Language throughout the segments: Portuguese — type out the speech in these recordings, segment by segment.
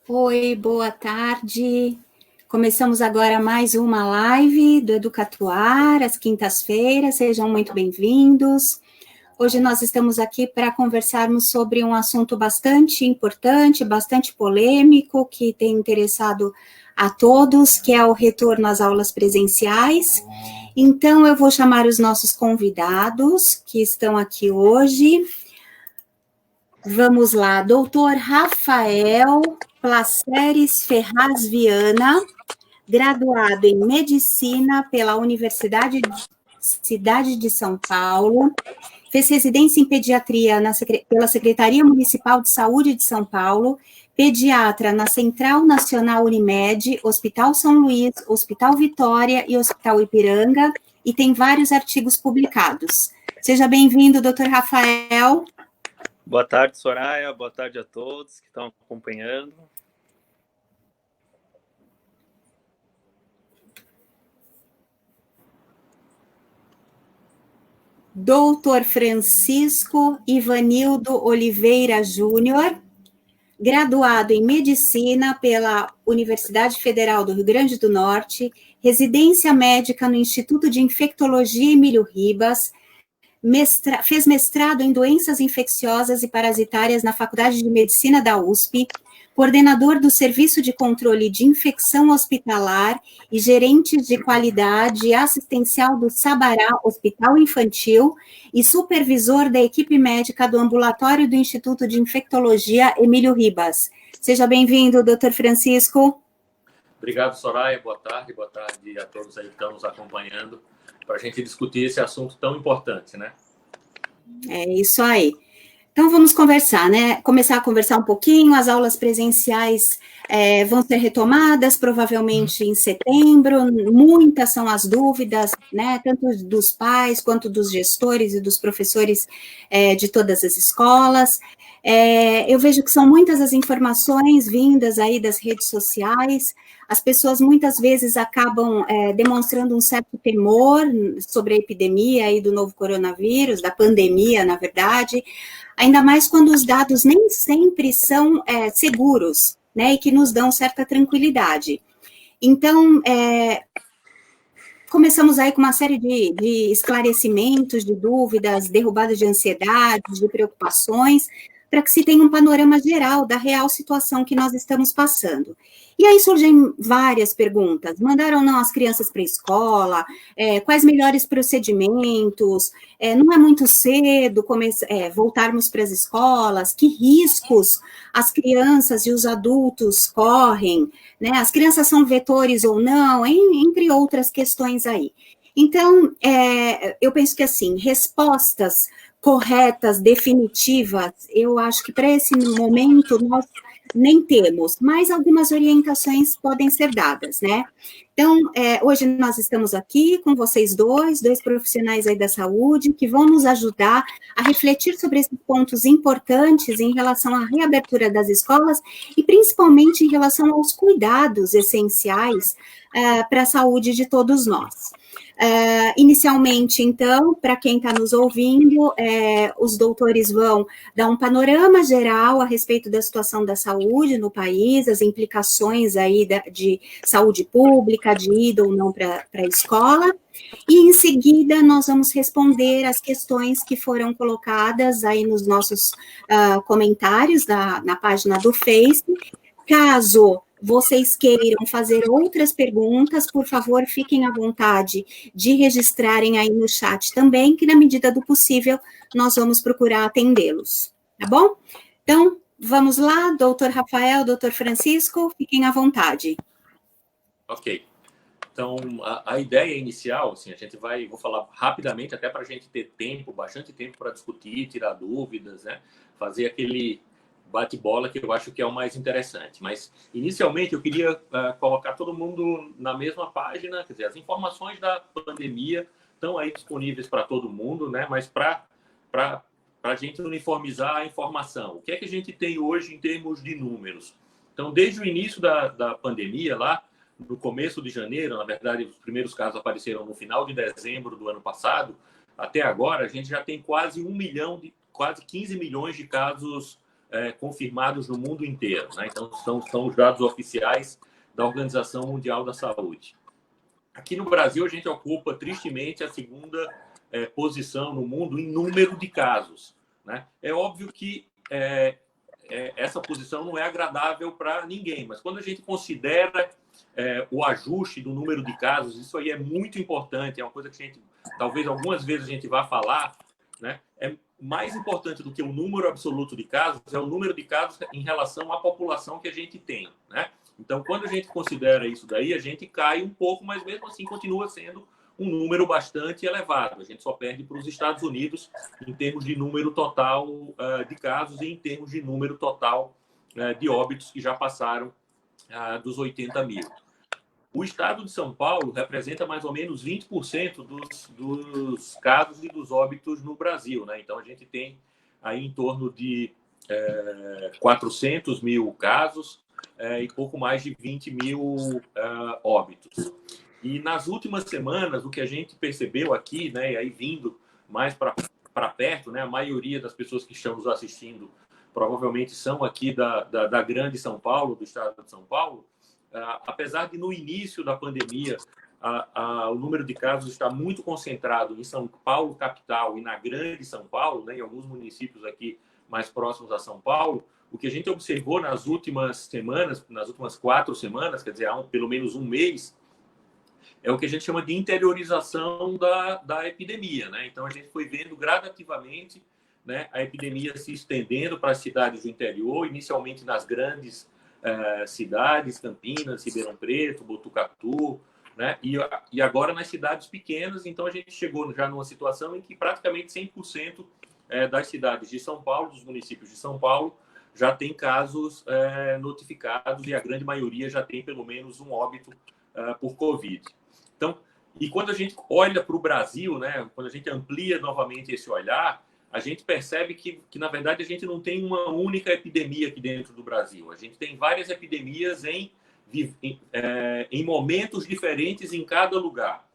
Oi, boa tarde. Começamos agora mais uma live do Educatuar, às quintas-feiras. Sejam muito bem-vindos. Hoje nós estamos aqui para conversarmos sobre um assunto bastante importante, bastante polêmico, que tem interessado a todos, que é o retorno às aulas presenciais. Então, eu vou chamar os nossos convidados que estão aqui hoje. Vamos lá, doutor Rafael Placeres Ferraz Viana, graduado em Medicina pela Cidade de São Paulo, fez residência em Pediatria pela Secretaria Municipal de Saúde de São Paulo, pediatra na Central Nacional Unimed, Hospital São Luís, Hospital Vitória e Hospital Ipiranga, e tem vários artigos publicados. Seja bem-vindo, doutor Rafael. Boa tarde, Soraya. Boa tarde a todos que estão acompanhando. Doutor Francisco Ivanildo Oliveira Júnior, graduado em Medicina pela Universidade Federal do Rio Grande do Norte, residência médica no Instituto de Infectologia Emílio Ribas, fez mestrado em doenças infecciosas e parasitárias na Faculdade de Medicina da USP, coordenador do Serviço de Controle de Infecção Hospitalar e gerente de qualidade assistencial do Sabará Hospital Infantil e supervisor da equipe médica do ambulatório do Instituto de Infectologia Emílio Ribas. Seja bem-vindo, doutor Francisco. Obrigado, Soraya. Boa tarde a todos aí que estão nos acompanhando para a gente discutir esse assunto tão importante, né? É isso aí. Então, vamos conversar, né? Começar a conversar um pouquinho. As aulas presenciais vão ser retomadas, provavelmente em setembro. Muitas são as dúvidas, né? Tanto dos pais, quanto dos gestores e dos professores de todas as escolas. Eu vejo que são muitas as informações vindas aí das redes sociais. As pessoas muitas vezes acabam demonstrando um certo temor sobre a epidemia aí do novo coronavírus, da pandemia, na verdade, ainda mais quando os dados nem sempre são seguros, né, e que nos dão certa tranquilidade. Então, começamos aí com uma série de esclarecimentos, de dúvidas, derrubadas de ansiedades, de preocupações, para que se tenha um panorama geral da real situação que nós estamos passando. E aí surgem várias perguntas. Mandaram ou não as crianças para a escola? Quais melhores procedimentos? Não é muito cedo voltarmos para as escolas? Que riscos as crianças e os adultos correm? Né? As crianças são vetores ou não? Entre outras questões aí. Então, eu penso que, assim, respostas corretas, definitivas, eu acho que para esse momento nós nem temos, mas algumas orientações podem ser dadas, né? Então, hoje nós estamos aqui com vocês dois profissionais aí da saúde, que vão nos ajudar a refletir sobre esses pontos importantes em relação à reabertura das escolas e principalmente em relação aos cuidados essenciais para a saúde de todos nós. Inicialmente, então, para quem está nos ouvindo, os doutores vão dar um panorama geral a respeito da situação da saúde no país, as implicações aí de saúde pública, de ida ou não para a escola, e em seguida nós vamos responder as questões que foram colocadas aí nos nossos comentários na página do Face. Caso vocês queiram fazer outras perguntas, por favor, fiquem à vontade de registrarem aí no chat também, que na medida do possível nós vamos procurar atendê-los, tá bom? Então, vamos lá, doutor Rafael, doutor Francisco, fiquem à vontade. Ok. Então, a ideia inicial, assim, vou falar rapidamente, até para a gente ter bastante tempo para discutir, tirar dúvidas, né? Fazer aquele bate-bola que eu acho que é o mais interessante. Mas, inicialmente, eu queria colocar todo mundo na mesma página, quer dizer, as informações da pandemia estão aí disponíveis para todo mundo, né? Mas para a gente uniformizar a informação. O que é que a gente tem hoje em termos de números? Então, desde o início da pandemia, lá no começo de janeiro, na verdade, os primeiros casos apareceram no final de dezembro do ano passado, até agora a gente já tem quase 1 milhão, quase 15 milhões de casos confirmados no mundo inteiro, né? Então, são os dados oficiais da Organização Mundial da Saúde. Aqui no Brasil, a gente ocupa, tristemente, a segunda posição no mundo em número de casos, né? É óbvio que essa posição não é agradável para ninguém, mas quando a gente considera o ajuste do número de casos, isso aí é muito importante, é uma coisa que a gente, talvez algumas vezes a gente vá falar, né? É mais importante do que o número absoluto de casos, é o número de casos em relação à população que a gente tem, né? Então, quando a gente considera isso daí, a gente cai um pouco, mas mesmo assim continua sendo um número bastante elevado. A gente só perde para os Estados Unidos em termos de número total de casos e em termos de número total de óbitos que já passaram dos 80 mil. O estado de São Paulo representa mais ou menos 20% dos casos e dos óbitos no Brasil, né? Então, a gente tem aí em torno de 400 mil casos e pouco mais de 20 mil óbitos. E nas últimas semanas, o que a gente percebeu aqui, né, e aí vindo mais para perto, né, a maioria das pessoas que estão nos assistindo provavelmente são aqui da grande São Paulo, do estado de São Paulo, apesar de no início da pandemia o número de casos está muito concentrado em São Paulo, capital, e na grande São Paulo, né, em alguns municípios aqui mais próximos a São Paulo, o que a gente observou nas últimas semanas, nas últimas 4 semanas, quer dizer, há pelo menos um mês, é o que a gente chama de interiorização da epidemia, né? Então, a gente foi vendo gradativamente, né, a epidemia se estendendo para as cidades do interior, inicialmente nas grandes cidades, Campinas, Ribeirão Preto, Botucatu, né? E agora nas cidades pequenas. Então, a gente chegou já numa situação em que praticamente 100% das cidades de São Paulo, dos municípios de São Paulo, já tem casos notificados e a grande maioria já tem pelo menos um óbito por Covid. Então, e quando a gente olha para o Brasil, né, quando a gente amplia novamente esse olhar, a gente percebe que, na verdade, a gente não tem uma única epidemia aqui dentro do Brasil. A gente tem várias epidemias em momentos diferentes em cada lugar.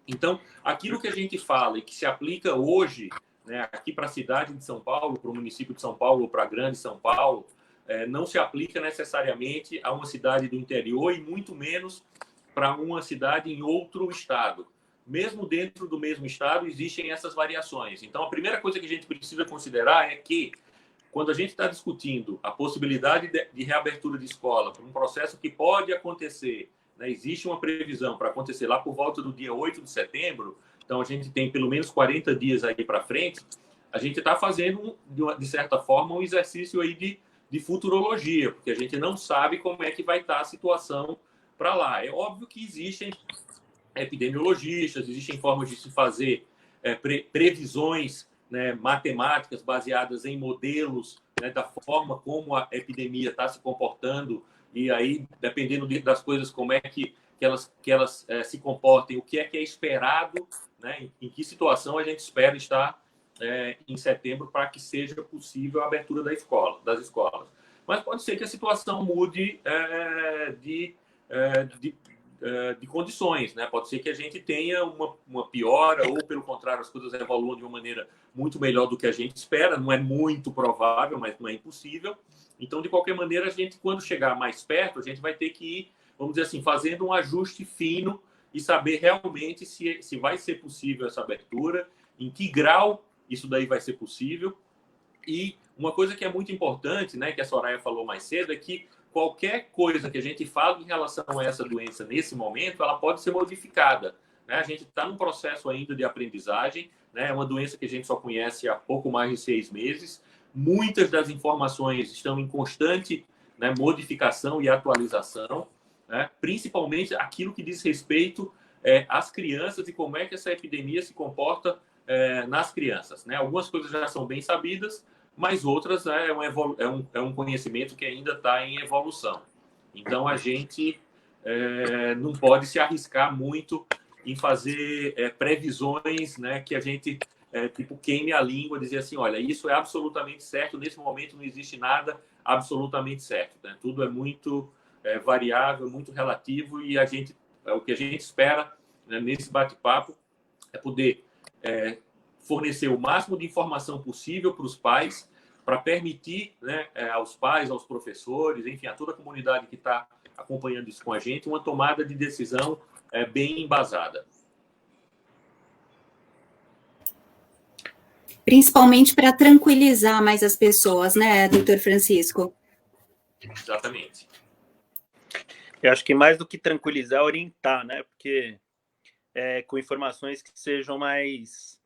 Então, aquilo que a gente fala e que se aplica hoje, né, aqui para a cidade de São Paulo, para o município de São Paulo ou para a grande São Paulo, não se aplica necessariamente a uma cidade do interior e muito menos para uma cidade em outro estado. Mesmo dentro do mesmo estado, existem essas variações. Então, a primeira coisa que a gente precisa considerar é que, quando a gente está discutindo a possibilidade de reabertura de escola para um processo que pode acontecer, né, existe uma previsão para acontecer lá por volta do dia 8 de setembro, então a gente tem pelo menos 40 dias aí para frente, a gente está fazendo, de certa forma, um exercício aí de futurologia, porque a gente não sabe como é que vai estar a situação para lá. É óbvio que existem epidemiologistas, existem formas de se fazer previsões, né, matemáticas baseadas em modelos, né, da forma como a epidemia está se comportando, e aí, dependendo das coisas, como é que elas se comportem, o que é esperado, né, em que situação a gente espera estar em setembro para que seja possível a abertura das escolas. Mas pode ser que a situação mude de condições, né? Pode ser que a gente tenha uma piora ou, pelo contrário, as coisas evoluam de uma maneira muito melhor do que a gente espera. Não é muito provável, mas não é impossível. Então, de qualquer maneira, a gente, quando chegar mais perto, a gente vai ter que ir, vamos dizer assim, fazendo um ajuste fino e saber realmente se vai ser possível essa abertura, em que grau isso daí vai ser possível. E uma coisa que é muito importante, né, que a Soraya falou mais cedo, é que qualquer coisa que a gente fala em relação a essa doença nesse momento, ela pode ser modificada, né? A gente está num processo ainda de aprendizagem, né? É uma doença que a gente só conhece há pouco mais de 6 meses. Muitas das informações estão em constante, né, modificação e atualização, né? Principalmente aquilo que diz respeito às crianças e como é que essa epidemia se comporta nas crianças, né? Algumas coisas já são bem sabidas, mas outras é um conhecimento que ainda está em evolução. Então, a gente não pode se arriscar muito em fazer previsões, né, que a gente tipo queime a língua, dizer assim, olha, isso é absolutamente certo, nesse momento não existe nada absolutamente certo, né? Tudo é muito variável, muito relativo, e o que a gente espera, né, nesse bate-papo é poder fornecer o máximo de informação possível para os pais, para permitir, né, aos pais, aos professores, enfim, a toda a comunidade que está acompanhando isso com a gente, uma tomada de decisão bem embasada. Principalmente para tranquilizar mais as pessoas, né, doutor Francisco? Exatamente. Eu acho que mais do que tranquilizar, orientar, né? Porque com informações que sejam mais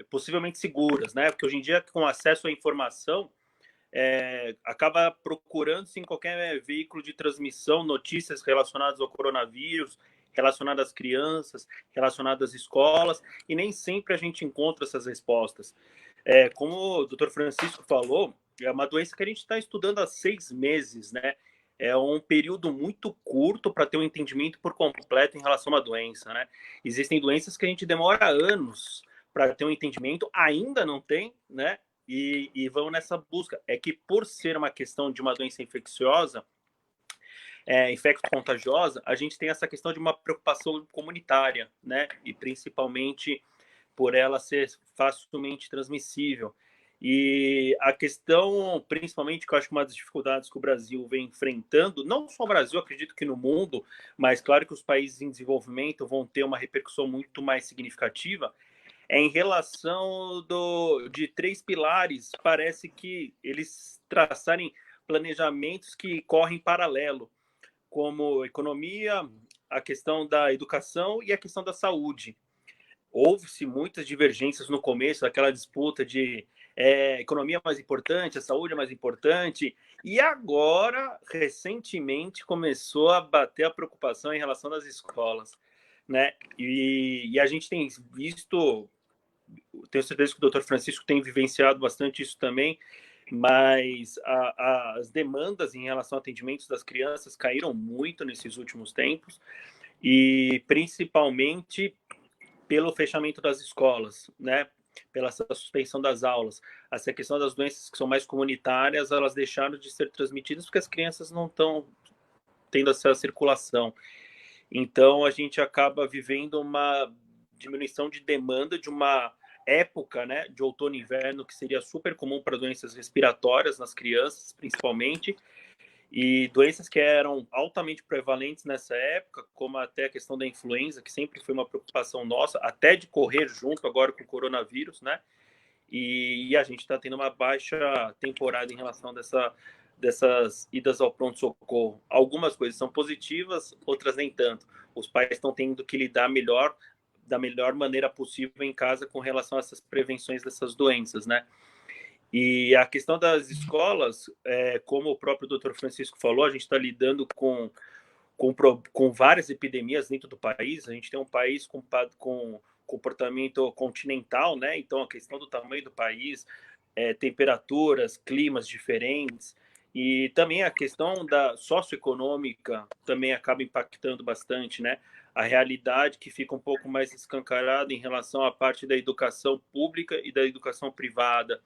possivelmente seguras, né? Porque hoje em dia, com acesso à informação, acaba procurando-se em qualquer veículo de transmissão notícias relacionadas ao coronavírus, relacionadas às crianças, relacionadas às escolas, e nem sempre a gente encontra essas respostas. Como o doutor Francisco falou, é uma doença que a gente está estudando há 6 meses, né? É um período muito curto para ter um entendimento por completo em relação à doença, né? Existem doenças que a gente demora anos para ter um entendimento, ainda não tem, né? E vão nessa busca. É que por ser uma questão de uma doença infecciosa, infecto-contagiosa, a gente tem essa questão de uma preocupação comunitária, né? E principalmente por ela ser facilmente transmissível. E a questão, principalmente, que eu acho que uma das dificuldades que o Brasil vem enfrentando, não só o Brasil, acredito que no mundo, mas claro que os países em desenvolvimento vão ter uma repercussão muito mais significativa, é em relação de 3 pilares. Parece que eles traçarem planejamentos que correm paralelo, como economia, a questão da educação e a questão da saúde. Houve-se muitas divergências no começo, daquela disputa de economia mais importante, a saúde é mais importante, e agora, recentemente, começou a bater a preocupação em relação às escolas, né? E a gente tem visto, tenho certeza que o doutor Francisco tem vivenciado bastante isso também, mas as demandas em relação a atendimentos das crianças caíram muito nesses últimos tempos, e principalmente pelo fechamento das escolas, né? Pela suspensão das aulas. Essa questão das doenças que são mais comunitárias, elas deixaram de ser transmitidas porque as crianças não estão tendo essa circulação. Então, a gente acaba vivendo uma diminuição de demanda de uma época, né, de outono e inverno, que seria super comum para doenças respiratórias nas crianças, principalmente, e doenças que eram altamente prevalentes nessa época, como até a questão da influenza, que sempre foi uma preocupação nossa, até de correr junto agora com o coronavírus, né? E a gente está tendo uma baixa temporada em relação dessas idas ao pronto-socorro. Algumas coisas são positivas, outras nem tanto. Os pais estão tendo que lidar da melhor maneira possível em casa com relação a essas prevenções dessas doenças, né? E a questão das escolas, como o próprio doutor Francisco falou, a gente está lidando com várias epidemias dentro do país. A gente tem um país com comportamento continental, né? Então, a questão do tamanho do país, temperaturas, climas diferentes, e também a questão da socioeconômica também acaba impactando bastante, né? A realidade que fica um pouco mais escancarada em relação à parte da educação pública e da educação privada.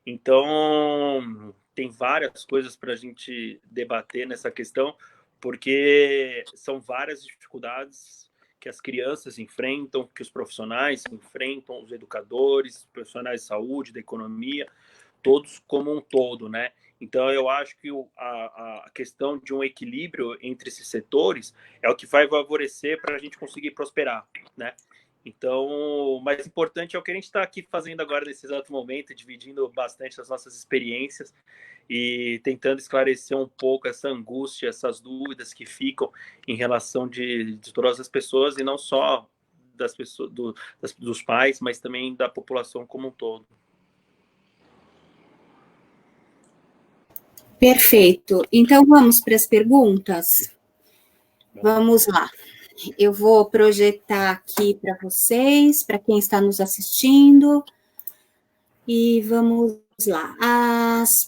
Então, tem várias coisas para a gente debater nessa questão, porque são várias dificuldades que as crianças enfrentam, que os profissionais enfrentam, os educadores, os profissionais de saúde, da economia, todos como um todo, né? Então, eu acho que a questão de um equilíbrio entre esses setores é o que vai favorecer para a gente conseguir prosperar, né? Então, o mais importante é o que a gente está aqui fazendo agora nesse exato momento, dividindo bastante as nossas experiências e tentando esclarecer um pouco essa angústia, essas dúvidas que ficam em relação de todas as pessoas, e não só das pessoas, dos pais, mas também da população como um todo. Perfeito. Então, vamos para as perguntas? Vamos lá. Eu vou projetar aqui para vocês, para quem está nos assistindo, e vamos lá.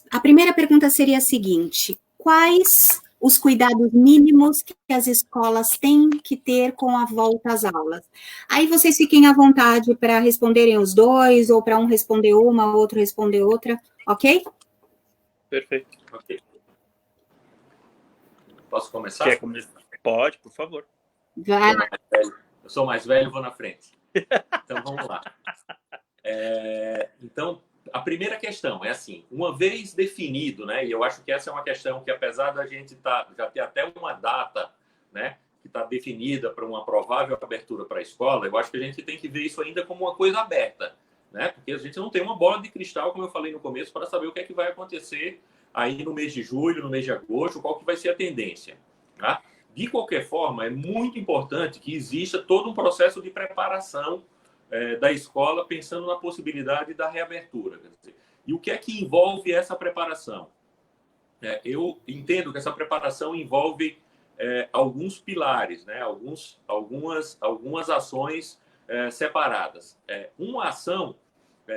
A primeira pergunta seria a seguinte: quais os cuidados mínimos que as escolas têm que ter com a volta às aulas? Aí vocês fiquem à vontade para responderem os dois, ou para um responder uma, outro responder outra, ok? Perfeito. Ok. Posso começar? Quer começar? Pode, por favor. Vai. Eu sou mais velho, vou na frente. Então, vamos lá. Então, a primeira questão é assim, uma vez definido, né, e eu acho que essa é uma questão que, apesar da gente já ter até uma data, né, que está definida para uma provável abertura para a escola, eu acho que a gente tem que ver isso ainda como uma coisa aberta, né, porque a gente não tem uma bola de cristal, como eu falei no começo, para saber o que é que vai acontecer aí no mês de julho, no mês de agosto, qual que vai ser a tendência, tá? De qualquer forma, é muito importante que exista todo um processo de preparação da escola, pensando na possibilidade da reabertura. Quer dizer, e o que é que envolve essa preparação? Eu entendo que essa preparação envolve alguns pilares, né? Algumas ações separadas. Uma ação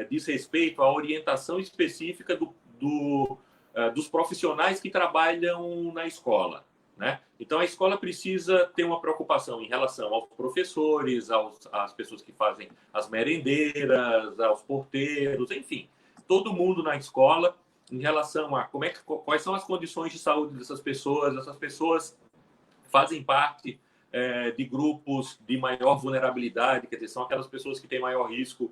diz respeito à orientação específica dos profissionais que trabalham na escola, né? Então, a escola precisa ter uma preocupação em relação aos professores, às pessoas que fazem as merendeiras, aos porteiros, enfim, todo mundo na escola em relação a quais são as condições de saúde dessas pessoas. Essas pessoas fazem parte de grupos de maior vulnerabilidade, quer dizer, são aquelas pessoas que têm maior risco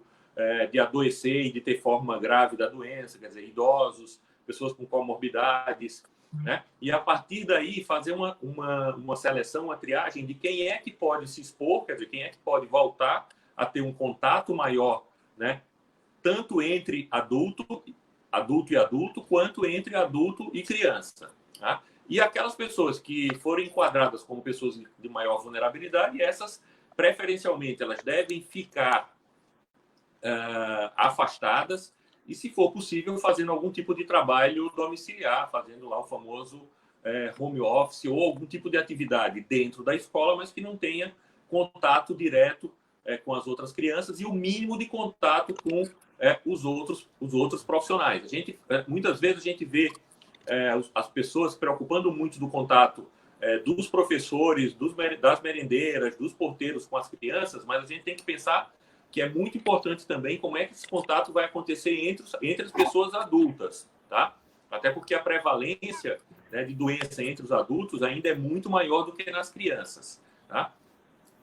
de adoecer e de ter forma grave da doença, quer dizer, idosos, pessoas com comorbidades, né? E a partir daí fazer uma seleção, uma triagem de quem é que pode se expor, quer dizer, quem é que pode voltar a ter um contato maior, né? Tanto entre adulto e adulto, quanto entre adulto e criança, tá? E aquelas pessoas que forem enquadradas como pessoas de maior vulnerabilidade, essas, preferencialmente, elas devem ficar afastadas e, se for possível, fazendo algum tipo de trabalho domiciliar, fazendo lá o famoso home office ou algum tipo de atividade dentro da escola, mas que não tenha contato direto com as outras crianças e o mínimo de contato com os outros profissionais. Muitas vezes a gente vê as pessoas se preocupando muito do contato dos professores, das merendeiras, dos porteiros com as crianças, mas a gente tem que pensar que é muito importante também como é que esse contato vai acontecer entre as pessoas adultas, tá? Até porque a prevalência, né, de doença entre os adultos ainda é muito maior do que nas crianças, tá?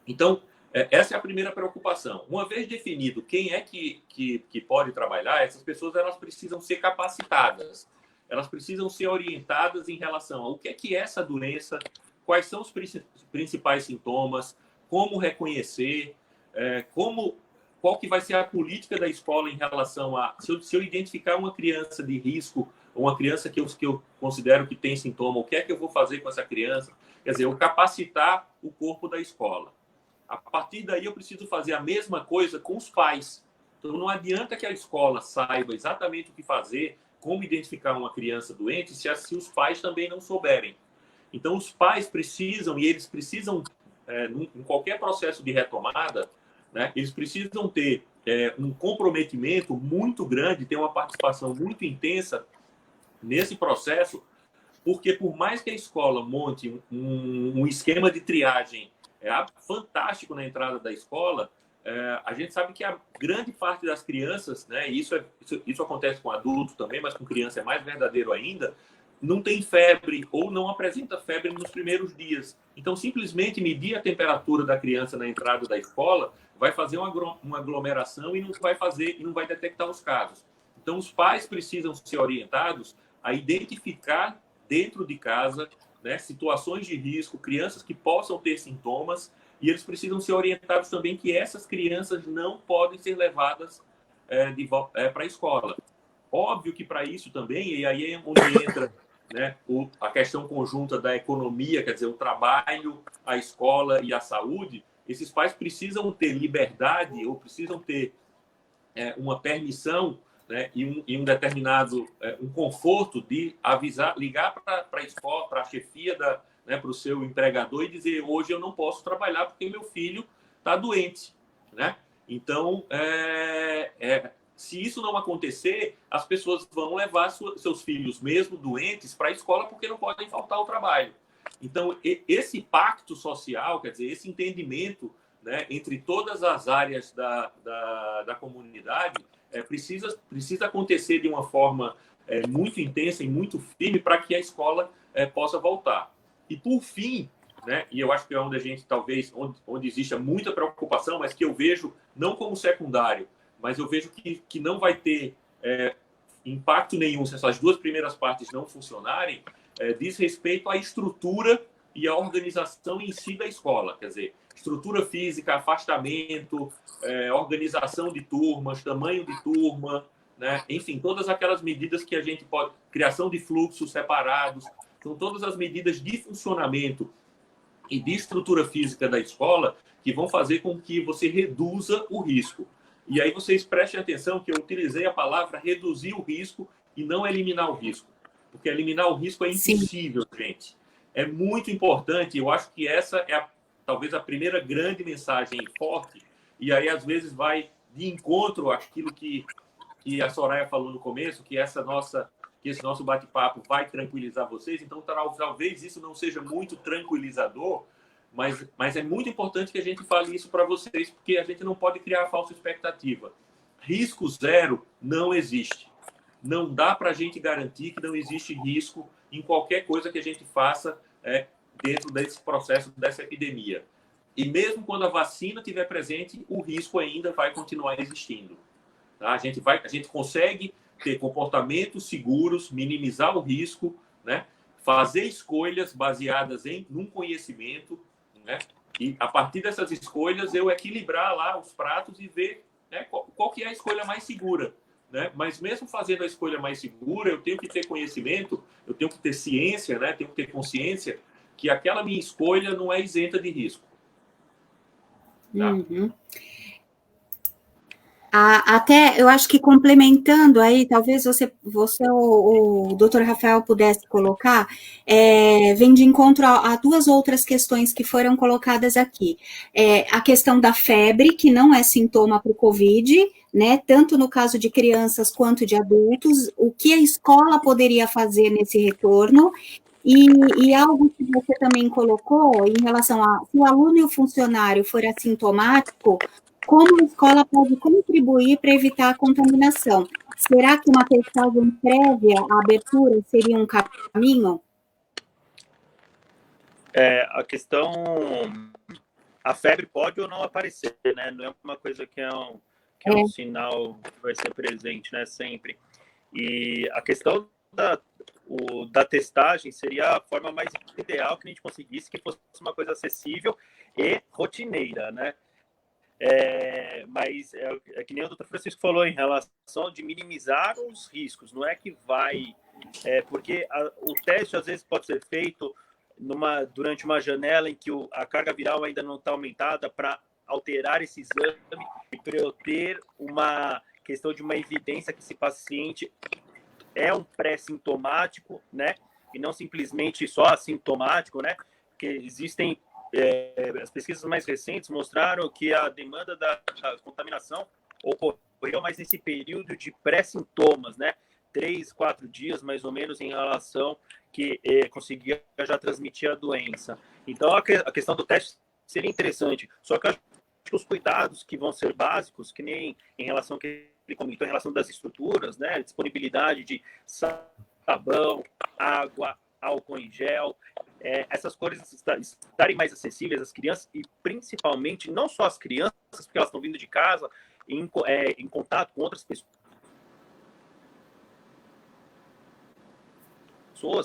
Então, essa é a primeira preocupação. Uma vez definido quem é que pode trabalhar, essas pessoas elas precisam ser capacitadas, elas precisam ser orientadas em relação ao que é essa doença, quais são os principais sintomas, como reconhecer, qual que vai ser a política da escola em relação a... Se eu identificar uma criança de risco, uma criança que eu considero que tem sintoma, o que é que eu vou fazer com essa criança? Quer dizer, eu capacitar o corpo da escola. A partir daí, eu preciso fazer a mesma coisa com os pais. Então, não adianta que a escola saiba exatamente o que fazer, como identificar uma criança doente, se os pais também não souberem. Então, os pais precisam, e eles precisam, em qualquer processo de retomada, né, eles precisam ter um comprometimento muito grande, ter uma participação muito intensa nesse processo, porque por mais que a escola monte um esquema de triagem fantástico na entrada da escola, a gente sabe que a grande parte das crianças, né, e isso acontece com adultos também, mas com criança é mais verdadeiro ainda, não tem febre ou não apresenta febre nos primeiros dias. Então, simplesmente medir a temperatura da criança na entrada da escola vai fazer uma aglomeração e não vai detectar os casos. Então, os pais precisam ser orientados a identificar dentro de casa, né, situações de risco, crianças que possam ter sintomas, e eles precisam ser orientados também que essas crianças não podem ser levadas para a escola. Óbvio que para isso também, e aí é onde entra, né, a questão conjunta da economia, quer dizer, o trabalho, a escola e a saúde, esses pais precisam ter liberdade ou precisam ter uma permissão, né, e um determinado um conforto de avisar, ligar para a escola, para a chefia, para o seu empregador e dizer: hoje eu não posso trabalhar porque meu filho está doente, né? Então, se isso não acontecer, as pessoas vão levar seus filhos, mesmo doentes, para a escola porque não podem faltar ao trabalho. Então, esse pacto social, quer dizer, esse entendimento, né, entre todas as áreas da comunidade, precisa acontecer de uma forma muito intensa e muito firme para que a escola possa voltar. E, por fim, né, e eu acho que é onde a gente, talvez, onde existe muita preocupação, mas que eu vejo não como secundário, mas eu vejo que não vai ter impacto nenhum se essas duas primeiras partes não funcionarem, diz respeito à estrutura e à organização em si da escola. Quer dizer, estrutura física, afastamento, organização de turmas, tamanho de turma, né? Enfim, todas aquelas medidas que a gente pode... Criação de fluxos separados, são todas as medidas de funcionamento e de estrutura física da escola que vão fazer com que você reduza o risco. E aí vocês prestem atenção que eu utilizei a palavra reduzir o risco e não eliminar o risco. Porque eliminar o risco é impossível, Sim. gente. É muito importante, eu acho que essa é talvez a primeira grande mensagem forte, e aí às vezes vai de encontro àquilo que a Soraya falou no começo, que esse nosso bate-papo vai tranquilizar vocês. Então, talvez isso não seja muito tranquilizador, mas é muito importante que a gente fale isso para vocês, porque a gente não pode criar falsa expectativa. Risco zero não existe. Não dá para a gente garantir que não existe risco em qualquer coisa que a gente faça dentro desse processo, dessa epidemia. E mesmo quando a vacina estiver presente, o risco ainda vai continuar existindo. Tá? A gente consegue ter comportamentos seguros, minimizar o risco, né? Fazer escolhas baseadas num conhecimento, né? E a partir dessas escolhas eu equilibrar lá os pratos e ver, né, qual que é a escolha mais segura, né? Mas mesmo fazendo a escolha mais segura, eu tenho que ter conhecimento, eu tenho que ter ciência, né? Tenho que ter consciência que aquela minha escolha não é isenta de risco. Tá? Uhum. Até, eu acho que complementando aí, talvez você o doutor Rafael pudesse colocar, vem de encontro a duas outras questões que foram colocadas aqui. A questão da febre, que não é sintoma para o Covid, né, tanto no caso de crianças quanto de adultos, o que a escola poderia fazer nesse retorno, e algo que você também colocou em relação a se o aluno e o funcionário for assintomático, como a escola pode contribuir para evitar a contaminação? Será que uma testagem prévia à abertura seria um caminho? A questão... A febre pode ou não aparecer, né? Não é uma coisa que é um sinal que vai ser presente, né? Sempre. E a questão da testagem seria a forma mais ideal que a gente conseguisse, que fosse uma coisa acessível e rotineira, né? Mas é que nem o Dr. Francisco falou em relação de minimizar os riscos, não é que vai... porque o teste, às vezes, pode ser feito durante uma janela em que a carga viral ainda não está aumentada para alterar esse exame e para eu ter uma questão de uma evidência que esse paciente é um pré-sintomático, né? E não simplesmente só assintomático, né? Porque existem... as pesquisas mais recentes mostraram que a demanda da contaminação ocorreu mais nesse período de pré-sintomas, né? 3, 4 dias, mais ou menos, em relação que conseguia já transmitir a doença. Então, a questão do teste seria interessante. Só que eu acho que os cuidados que vão ser básicos, que nem em relação ao que ele comentou, em relação das estruturas, né? Disponibilidade de sabão, água, álcool em gel, essas coisas estarem mais acessíveis às crianças e principalmente não só às crianças, porque elas estão vindo de casa em contato com outras pessoas,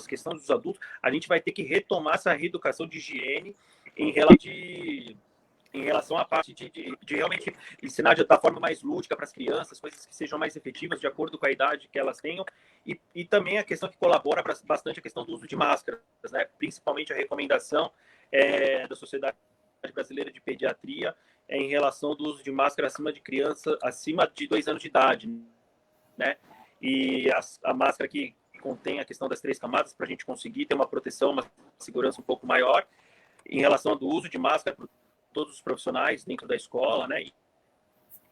questão dos adultos, a gente vai ter que retomar essa reeducação de higiene em relação à parte de realmente ensinar da forma mais lúdica para as crianças, coisas que sejam mais efetivas de acordo com a idade que elas tenham, e também a questão que colabora bastante a questão do uso de máscaras, né? Principalmente a recomendação da Sociedade Brasileira de Pediatria em relação do uso de máscara acima de 2 anos de idade, né? E a máscara que contém a questão das 3 camadas para a gente conseguir ter uma proteção, uma segurança um pouco maior em relação ao uso de máscara para todos os profissionais dentro da escola, né?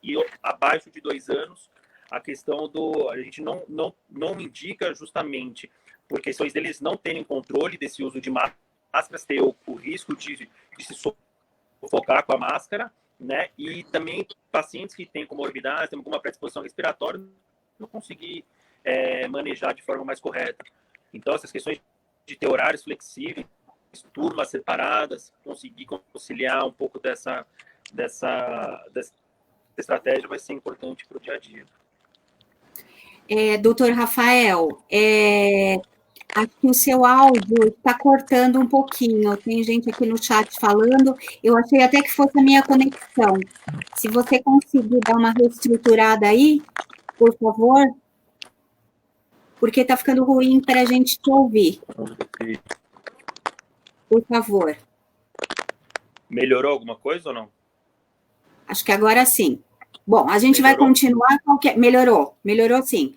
E abaixo de 2 anos, a questão a gente não indica justamente por questões deles não terem controle desse uso de máscaras, ter o risco de se sufocar com a máscara, né? E também pacientes que têm comorbidades, têm alguma predisposição respiratória, não conseguir manejar de forma mais correta. Então, essas questões de ter horários flexíveis, turmas separadas, conseguir conciliar um pouco dessa estratégia vai ser importante para o dia a dia. Doutor Rafael, acho que o seu áudio está cortando um pouquinho. Tem gente aqui no chat falando. Eu achei até que fosse a minha conexão. Se você conseguir dar uma reestruturada aí, por favor, porque está ficando ruim para a gente te ouvir. Por favor. Melhorou alguma coisa ou não? Acho que agora sim. Bom, a gente vai continuar. Melhorou sim.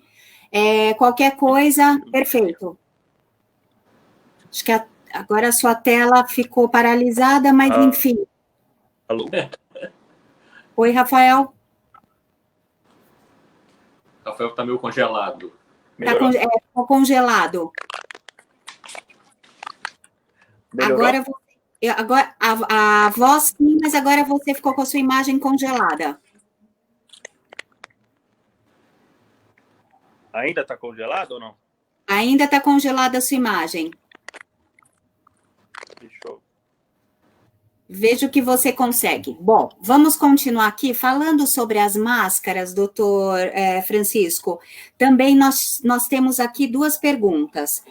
Qualquer coisa, perfeito. Acho que agora a sua tela ficou paralisada, mas enfim. Alô? Oi, Rafael. Rafael está meio congelado. Ficou congelado. Melhorou? Agora a voz sim, mas agora você ficou com a sua imagem congelada. Ainda está congelado ou não? Ainda está congelada a sua imagem. Deixa eu... Veja o que você consegue. Bom, vamos continuar aqui falando sobre as máscaras, doutor Francisco. Também nós temos aqui duas perguntas.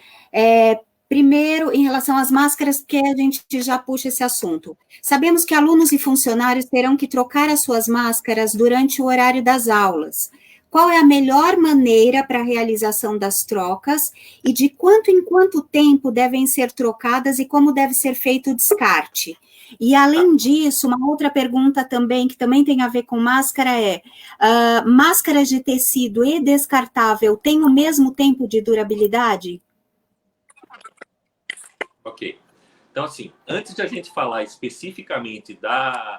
Primeiro, em relação às máscaras, que a gente já puxa esse assunto. Sabemos que alunos e funcionários terão que trocar as suas máscaras durante o horário das aulas. Qual é a melhor maneira para a realização das trocas e de quanto em quanto tempo devem ser trocadas e como deve ser feito o descarte? E, além disso, uma outra pergunta também, que também tem a ver com máscara, máscaras de tecido e descartável têm o mesmo tempo de durabilidade? Ok. Então, assim, antes de a gente falar especificamente da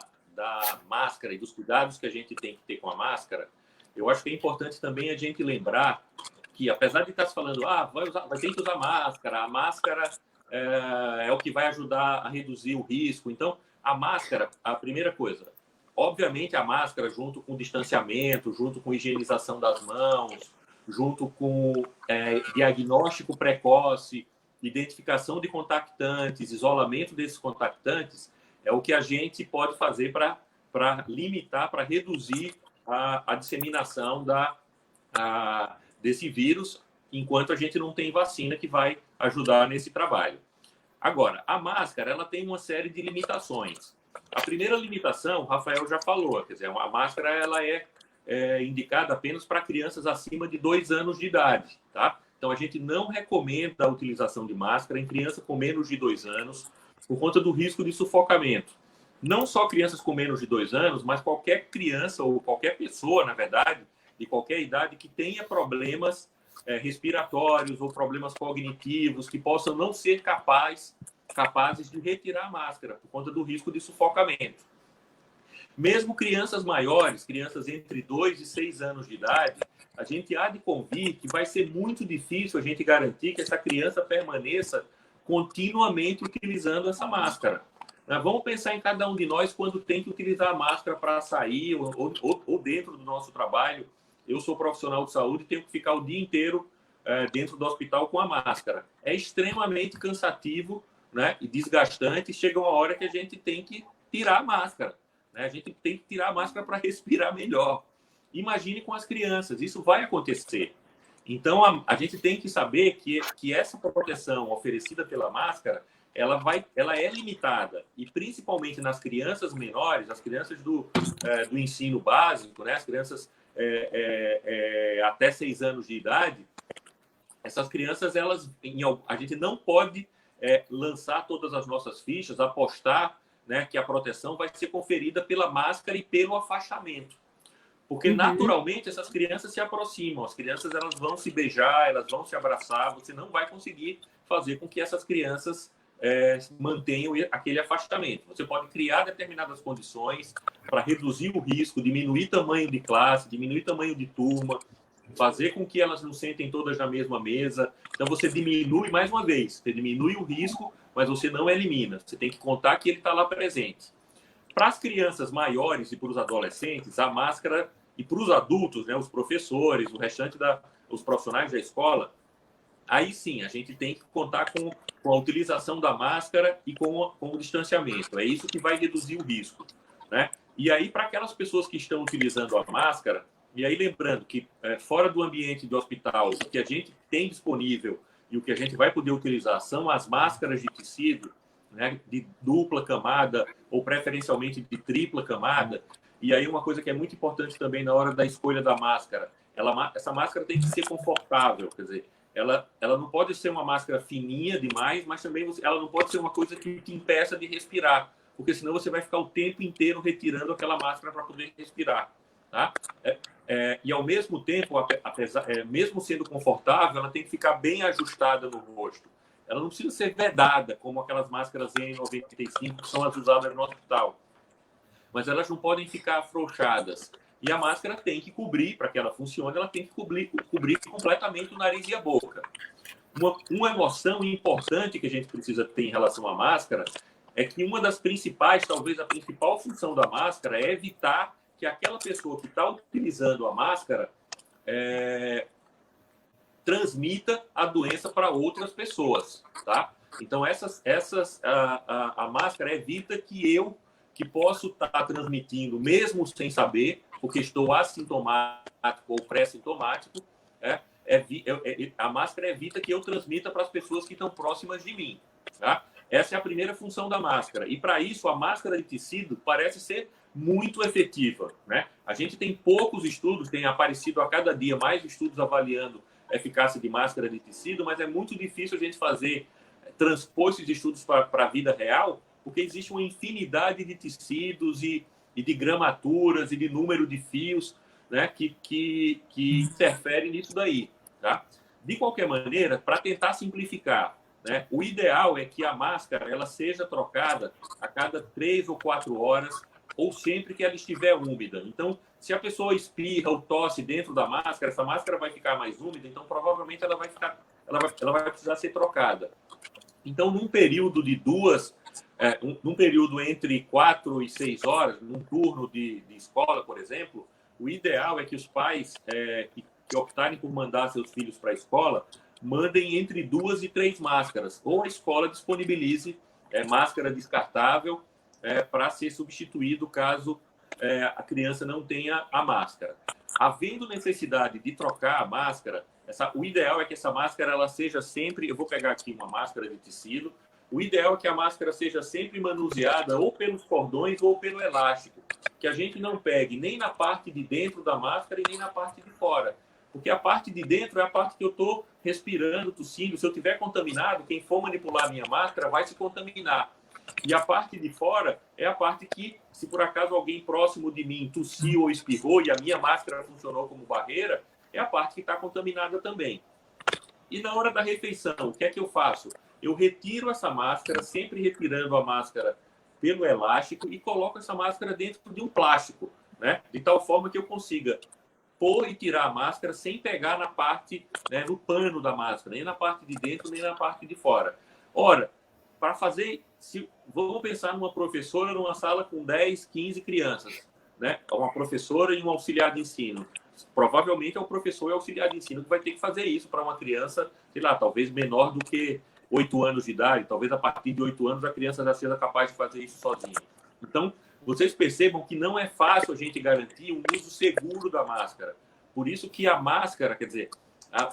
máscara e dos cuidados que a gente tem que ter com a máscara, eu acho que é importante também a gente lembrar que, apesar de estar se falando, vai ter que usar máscara, a máscara é o que vai ajudar a reduzir o risco. Então, a máscara, a primeira coisa, obviamente a máscara junto com distanciamento, junto com higienização das mãos, junto com diagnóstico precoce, identificação de contactantes, isolamento desses contactantes, é o que a gente pode fazer para limitar, para reduzir a disseminação desse vírus, enquanto a gente não tem vacina que vai ajudar nesse trabalho. Agora, a máscara ela tem uma série de limitações. A primeira limitação, o Rafael já falou, quer dizer, a máscara ela é indicada apenas para crianças acima de 2 anos de idade, tá? Então, a gente não recomenda a utilização de máscara em criança com menos de 2 anos, por conta do risco de sufocamento. Não só crianças com menos de 2 anos, mas qualquer criança ou qualquer pessoa, na verdade, de qualquer idade que tenha problemas respiratórios ou problemas cognitivos, que possam não ser capazes de retirar a máscara, por conta do risco de sufocamento. Mesmo crianças maiores, crianças entre 2 e 6 anos de idade, a gente há de convir que vai ser muito difícil a gente garantir que essa criança permaneça continuamente utilizando essa máscara. Vamos pensar em cada um de nós quando tem que utilizar a máscara para sair ou dentro do nosso trabalho. Eu sou profissional de saúde e tenho que ficar o dia inteiro dentro do hospital com a máscara. É extremamente cansativo, né, e desgastante. Chega uma hora que a gente tem que tirar a máscara. A gente tem que tirar a máscara para respirar melhor. Imagine com as crianças, isso vai acontecer. Então, a gente tem que saber que essa proteção oferecida pela máscara, ela é limitada. E, principalmente nas crianças menores, as crianças do ensino básico, né, as crianças até 6 anos de idade, essas crianças, a gente não pode lançar todas as nossas fichas, apostar, né, que a proteção vai ser conferida pela máscara e pelo afastamento. Porque, naturalmente, essas crianças se aproximam. As crianças elas vão se beijar, elas vão se abraçar. Você não vai conseguir fazer com que essas crianças mantenham aquele afastamento. Você pode criar determinadas condições para reduzir o risco, diminuir tamanho de classe, diminuir tamanho de turma, fazer com que elas não sentem todas na mesma mesa. Então, você diminui, mais uma vez, você diminui o risco, mas você não elimina. Você tem que contar que ele está lá presente. Para as crianças maiores e para os adolescentes, a máscara, e para os adultos, né, os professores, o restante os profissionais da escola, aí sim, a gente tem que contar com a utilização da máscara e com o distanciamento. É isso que vai reduzir o risco, né? E aí, para aquelas pessoas que estão utilizando a máscara, E aí, lembrando que fora do ambiente do hospital, o que a gente tem disponível e o que a gente vai poder utilizar são as máscaras de tecido, né, de dupla camada ou preferencialmente de tripla camada. E aí uma coisa que é muito importante também na hora da escolha da máscara, essa máscara tem que ser confortável, quer dizer, ela não pode ser uma máscara fininha demais, mas também ela não pode ser uma coisa que te impeça de respirar, porque senão você vai ficar o tempo inteiro retirando aquela máscara para poder respirar, tá? E ao mesmo tempo, mesmo sendo confortável, ela tem que ficar bem ajustada no rosto. Ela não precisa ser vedada, como aquelas máscaras N95 que são as usadas no hospital. Mas elas não podem ficar afrouxadas. E a máscara tem que cobrir, para que ela funcione, ela tem que cobrir completamente o nariz e a boca. Uma emoção importante que a gente precisa ter em relação à máscara é que uma das principais, talvez a principal função da máscara é evitar que aquela pessoa que está utilizando a máscara transmita a doença para outras pessoas, tá? Então, a máscara evita que eu, que posso estar transmitindo, mesmo sem saber, porque estou assintomático ou pré-sintomático, a máscara evita que eu transmita para as pessoas que estão próximas de mim, tá? Essa é a primeira função da máscara. E, para isso, a máscara de tecido parece ser muito efetiva, né? A gente tem poucos estudos, tem aparecido a cada dia mais estudos avaliando a eficácia de máscara de tecido, mas é muito difícil a gente transpor esses estudos para a vida real, porque existe uma infinidade de tecidos e de gramaturas e de número de fios, né, que interferem nisso daí, tá? De qualquer maneira, para tentar simplificar, né, o ideal é que a máscara ela seja trocada a cada 3 ou 4 horas, ou sempre que ela estiver úmida. Então, se a pessoa espirra ou tosse dentro da máscara, essa máscara vai ficar mais úmida, então provavelmente ela vai precisar ser trocada. Então, num período num período entre 4 e 6 horas, num turno de escola, por exemplo, o ideal é que os pais que optarem por mandar seus filhos para a escola mandem entre 2 e 3 máscaras, ou a escola disponibilize máscara descartável para ser substituído caso a criança não tenha a máscara. Havendo necessidade de trocar a máscara, o ideal é que essa máscara ela seja sempre... Eu vou pegar aqui uma máscara de tecido. O ideal é que a máscara seja sempre manuseada ou pelos cordões ou pelo elástico. Que a gente não pegue nem na parte de dentro da máscara e nem na parte de fora. Porque a parte de dentro é a parte que eu estou respirando, tossindo. Se eu estiver contaminado, quem for manipular a minha máscara vai se contaminar. E a parte de fora é a parte que, se por acaso alguém próximo de mim tossiu ou espirrou e a minha máscara funcionou como barreira, é a parte que está contaminada também. E na hora da refeição, o que é que eu faço? Eu retiro essa máscara, sempre retirando a máscara pelo elástico e coloco essa máscara dentro de um plástico, né? De tal forma que eu consiga pôr e tirar a máscara sem pegar na parte, né, no pano da máscara, nem na parte de dentro, nem na parte de fora. Ora, para fazer... Vamos pensar numa professora numa sala com 10, 15 crianças, né? Uma professora e um auxiliar de ensino. Provavelmente é o professor e o auxiliar de ensino que vai ter que fazer isso para uma criança, sei lá, talvez menor do que 8 anos de idade, talvez a partir de 8 anos a criança já seja capaz de fazer isso sozinha. Então, vocês percebam que não é fácil a gente garantir um uso seguro da máscara. Por isso que a máscara, quer dizer,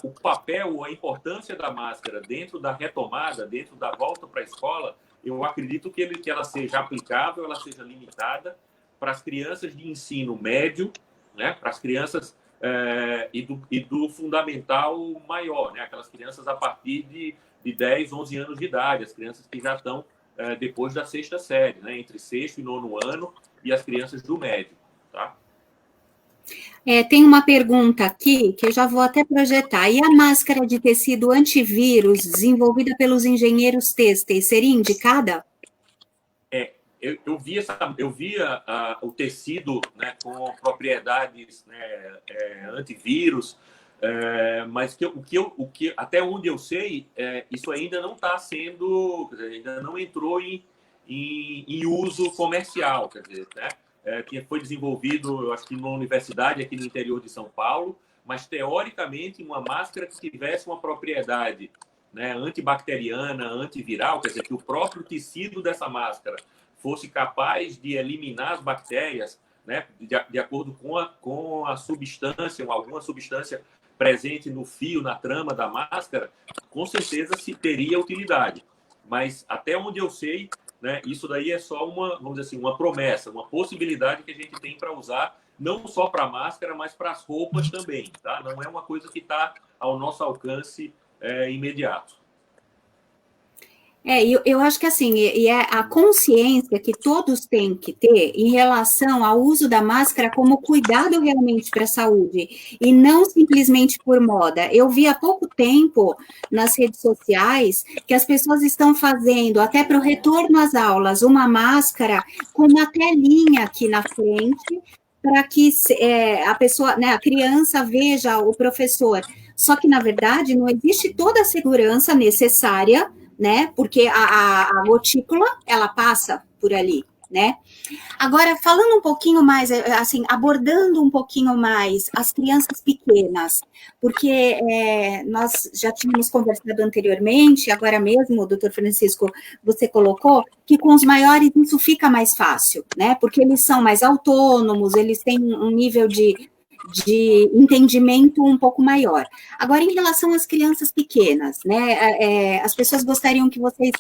o papel, a importância da máscara dentro da retomada, dentro da volta para a escola, eu acredito que ela seja aplicável, ela seja limitada para as crianças de ensino médio, né, para as crianças e do fundamental maior, né, aquelas crianças a partir de 10, 11 anos de idade, as crianças que já estão depois da 6ª série, né, entre 6º e 9º ano, e as crianças do médio, tá? Tem uma pergunta aqui que eu já vou até projetar. E a máscara de tecido antivírus desenvolvida pelos engenheiros têxteis seria indicada? Eu via o tecido, né, com propriedades, né, antivírus, mas até onde eu sei, isso ainda não está sendo, quer dizer, ainda não entrou em uso comercial, quer dizer, né? Que foi desenvolvido, eu acho que numa universidade aqui no interior de São Paulo, mas teoricamente uma máscara que tivesse uma propriedade, né, antibacteriana, antiviral, quer dizer, que o próprio tecido dessa máscara fosse capaz de eliminar as bactérias, né, de acordo com a substância, alguma substância presente no fio, na trama da máscara, com certeza se teria utilidade. Mas até onde eu sei, né, isso daí é só uma, vamos dizer assim, uma promessa, uma possibilidade que a gente tem para usar, não só para a máscara, mas para as roupas também, tá? Não é uma coisa que está ao nosso alcance imediato. Eu acho que assim, e é a consciência que todos têm que ter em relação ao uso da máscara como cuidado realmente para a saúde, e não simplesmente por moda. Eu vi há pouco tempo nas redes sociais que as pessoas estão fazendo, até para o retorno às aulas, uma máscara com uma telinha aqui na frente, para que a pessoa, né, a criança veja o professor. Só que, na verdade, não existe toda a segurança necessária, né? Porque a gotícula, ela passa por ali, né? Agora, falando um pouquinho mais, assim, abordando um pouquinho mais as crianças pequenas, porque nós já tínhamos conversado anteriormente, agora mesmo, doutor Francisco, você colocou que com os maiores isso fica mais fácil, né? Porque eles são mais autônomos, eles têm um nível de entendimento um pouco maior. Agora, em relação às crianças pequenas, né, as pessoas gostariam que vocês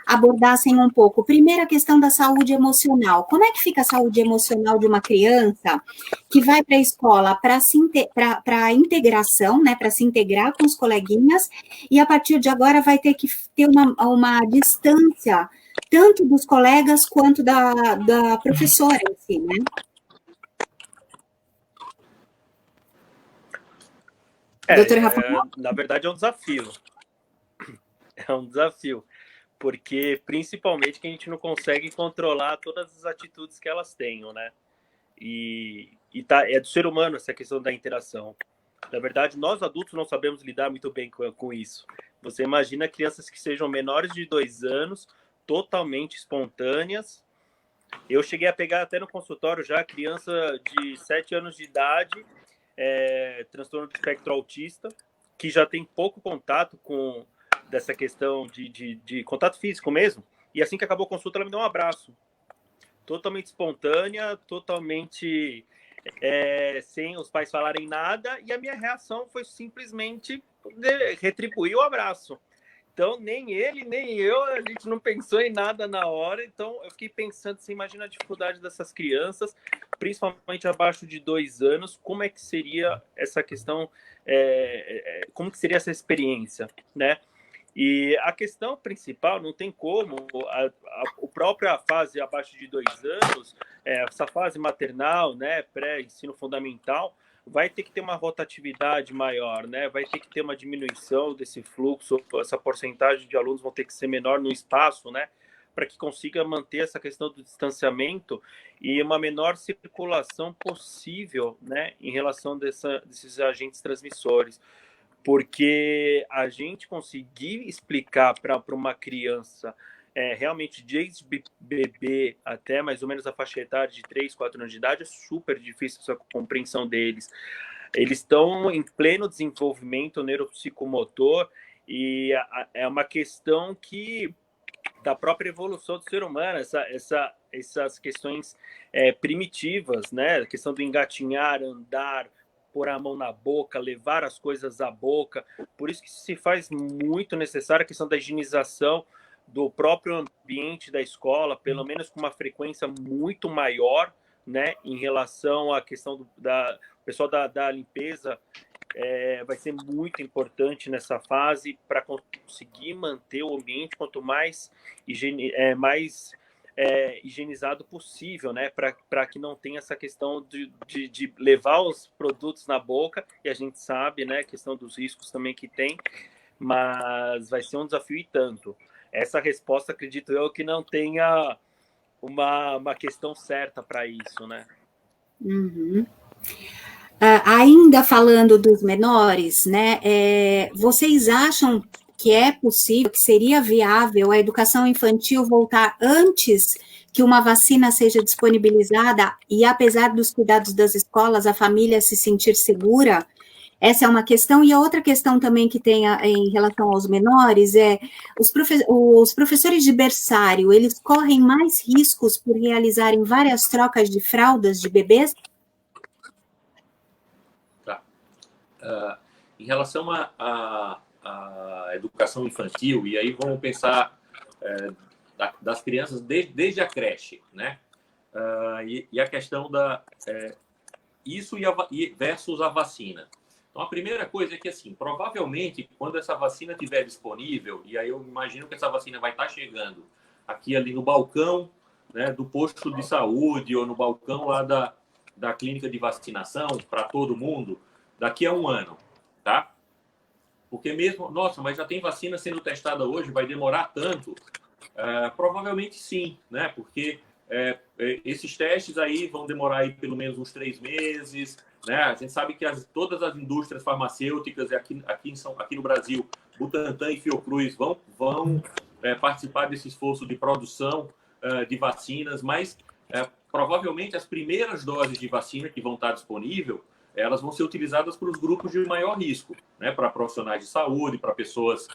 abordassem um pouco. Primeiro, a questão da saúde emocional. Como é que fica a saúde emocional de uma criança que vai para a escola para a integração, né, para se integrar com os coleguinhas, e a partir de agora vai ter que ter uma distância, tanto dos colegas quanto da professora em si, né? Doutor Rafael? Na verdade, é um desafio. É um desafio, porque principalmente que a gente não consegue controlar todas as atitudes que elas tenham, né? E é do ser humano essa questão da interação. Na verdade, nós adultos não sabemos lidar muito bem com isso. Você imagina crianças que sejam menores de 2 anos, totalmente espontâneas. Eu cheguei a pegar até no consultório já criança de 7 anos de idade, transtorno do espectro autista, que já tem pouco contato com dessa questão de contato físico mesmo, e assim que acabou a consulta ela me deu um abraço, totalmente espontânea, totalmente sem os pais falarem nada, e a minha reação foi simplesmente retribuir o abraço. Então, nem ele, nem eu, a gente não pensou em nada na hora. Então, eu fiquei pensando, você imagina a dificuldade dessas crianças, principalmente abaixo de 2 anos, como é que seria essa questão, como que seria essa experiência, né? E a questão principal, não tem como, a própria fase abaixo de 2 anos, essa fase maternal, né, pré-ensino fundamental, vai ter que ter uma rotatividade maior, né? Vai ter que ter uma diminuição desse fluxo, essa porcentagem de alunos vão ter que ser menor no espaço, né? Para que consiga manter essa questão do distanciamento e uma menor circulação possível, né? Em relação desses agentes transmissores. Porque a gente conseguir explicar para uma criança realmente desde bebê até mais ou menos a faixa etária de 3, 4 anos de idade, é super difícil essa compreensão deles. Eles estão em pleno desenvolvimento neuropsicomotor e é uma questão que da própria evolução do ser humano, essas questões primitivas, né? A questão do engatinhar, andar, pôr a mão na boca, levar as coisas à boca. Por isso que se faz muito necessária a questão da higienização do próprio ambiente da escola, pelo menos com uma frequência muito maior, né, em relação à questão do pessoal da limpeza, vai ser muito importante nessa fase para conseguir manter o ambiente quanto mais higienizado possível, né, para que não tenha essa questão de levar os produtos na boca, e a gente sabe, né, a questão dos riscos também que tem, mas vai ser um desafio e tanto. Essa resposta, acredito eu, que não tenha uma questão certa para isso, né? Uhum. Ainda falando dos menores, né, vocês acham que é possível, que seria viável a educação infantil voltar antes que uma vacina seja disponibilizada e, apesar dos cuidados das escolas, a família se sentir segura Essa é uma questão, e a outra questão também que tem em relação aos menores é os professores de berçário, eles correm mais riscos por realizarem várias trocas de fraldas de bebês? Tá. Em relação à educação infantil, e aí vamos pensar das crianças desde a creche, né? E a questão isso versus a vacina. Então, a primeira coisa é que, assim, provavelmente, quando essa vacina estiver disponível, e aí eu imagino que essa vacina vai estar chegando aqui ali no balcão, né, do posto de saúde ou no balcão lá da clínica de vacinação para todo mundo, daqui a 1 ano, tá? Porque mesmo, nossa, mas já tem vacina sendo testada hoje, vai demorar tanto? Provavelmente sim, né? Porque esses testes aí vão demorar aí pelo menos uns 3 meses, né? A gente sabe que todas as indústrias farmacêuticas aqui no Brasil, Butantan e Fiocruz vão participar desse esforço de produção de vacinas, mas provavelmente as primeiras doses de vacina que vão estar disponíveis, elas vão ser utilizadas para os grupos de maior risco, né? Para profissionais de saúde, para pessoas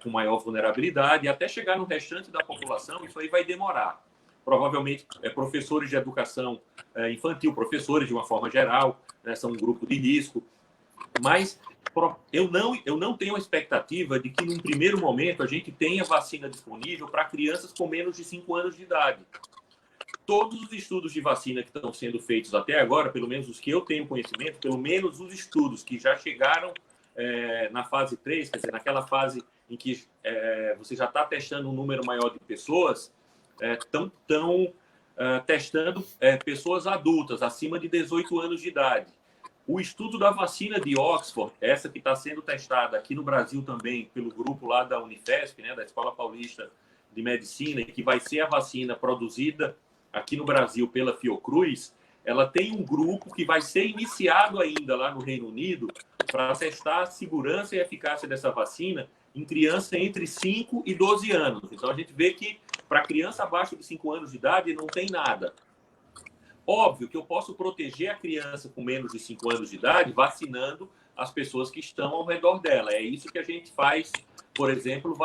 com maior vulnerabilidade, e até chegar no restante da população, isso aí vai demorar. Provavelmente, professores de educação infantil, professores de uma forma geral, né, são um grupo de risco. Mas eu não tenho a expectativa de que, num primeiro momento, a gente tenha vacina disponível para crianças com menos de 5 anos de idade. Todos os estudos de vacina que estão sendo feitos até agora, pelo menos os que eu tenho conhecimento, pelo menos os estudos que já chegaram na fase 3, quer dizer, naquela fase em que você já está testando um número maior de pessoas, estão testando pessoas adultas, acima de 18 anos de idade. O estudo da vacina de Oxford, essa que está sendo testada aqui no Brasil também, pelo grupo lá da Unifesp, né, da Escola Paulista de Medicina, que vai ser a vacina produzida aqui no Brasil pela Fiocruz, ela tem um grupo que vai ser iniciado ainda lá no Reino Unido para testar a segurança e a eficácia dessa vacina em criança entre 5 e 12 anos. Então, a gente vê que para criança abaixo de 5 anos de idade não tem nada. Óbvio que eu posso proteger a criança com menos de 5 anos de idade vacinando as pessoas que estão ao redor dela. É isso que a gente faz, por exemplo,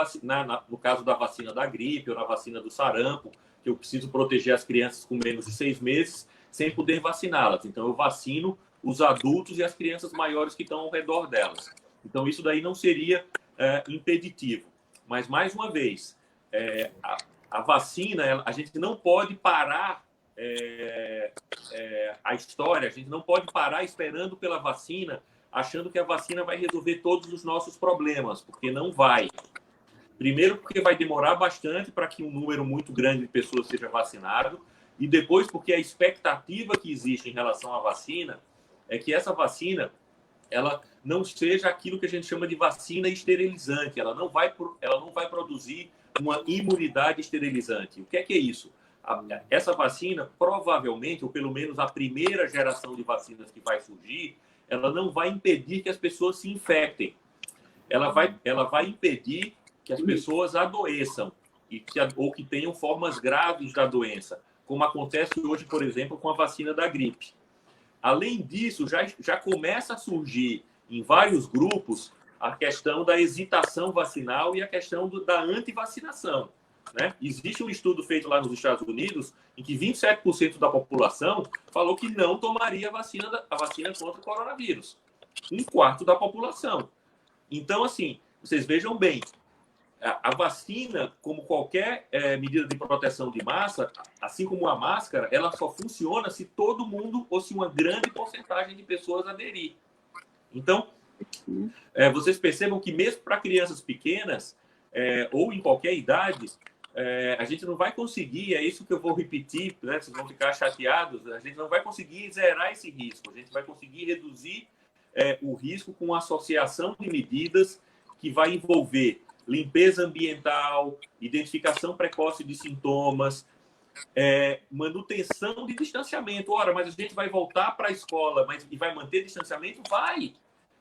no caso da vacina da gripe ou na vacina do sarampo, que eu preciso proteger as crianças com menos de 6 meses sem poder vaciná-las. Então, eu vacino os adultos e as crianças maiores que estão ao redor delas. Então, isso daí não seria impeditivo. Mas, mais uma vez, a vacina, a gente não pode parar a história, a gente não pode parar esperando pela vacina, achando que a vacina vai resolver todos os nossos problemas, porque não vai. Primeiro, porque vai demorar bastante para que um número muito grande de pessoas seja vacinado, e depois porque a expectativa que existe em relação à vacina é que essa vacina ela não seja aquilo que a gente chama de vacina esterilizante, ela não vai produzir uma imunidade esterilizante. O que é isso? Essa vacina, provavelmente, ou pelo menos a primeira geração de vacinas que vai surgir, ela não vai impedir que as pessoas se infectem. Ela vai impedir que as pessoas adoeçam ou que tenham formas graves da doença, como acontece hoje, por exemplo, com a vacina da gripe. Além disso, já começa a surgir em vários grupos a questão da hesitação vacinal e a questão da antivacinação, né? Existe um estudo feito lá nos Estados Unidos em que 27% da população falou que não tomaria a vacina contra o coronavírus. 1/4 da população. Então, assim, vocês vejam bem, a vacina, como qualquer medida de proteção de massa, assim como a máscara, ela só funciona se todo mundo ou se uma grande porcentagem de pessoas aderir. Então, vocês percebam que mesmo para crianças pequenas ou em qualquer idade, a gente não vai conseguir, é isso que eu vou repetir, né? Vocês vão ficar chateados, a gente não vai conseguir zerar esse risco, a gente vai conseguir reduzir o risco com associação de medidas que vai envolver limpeza ambiental, identificação precoce de sintomas, manutenção de distanciamento. Ora, mas a gente vai voltar para a escola e vai manter distanciamento? Vai!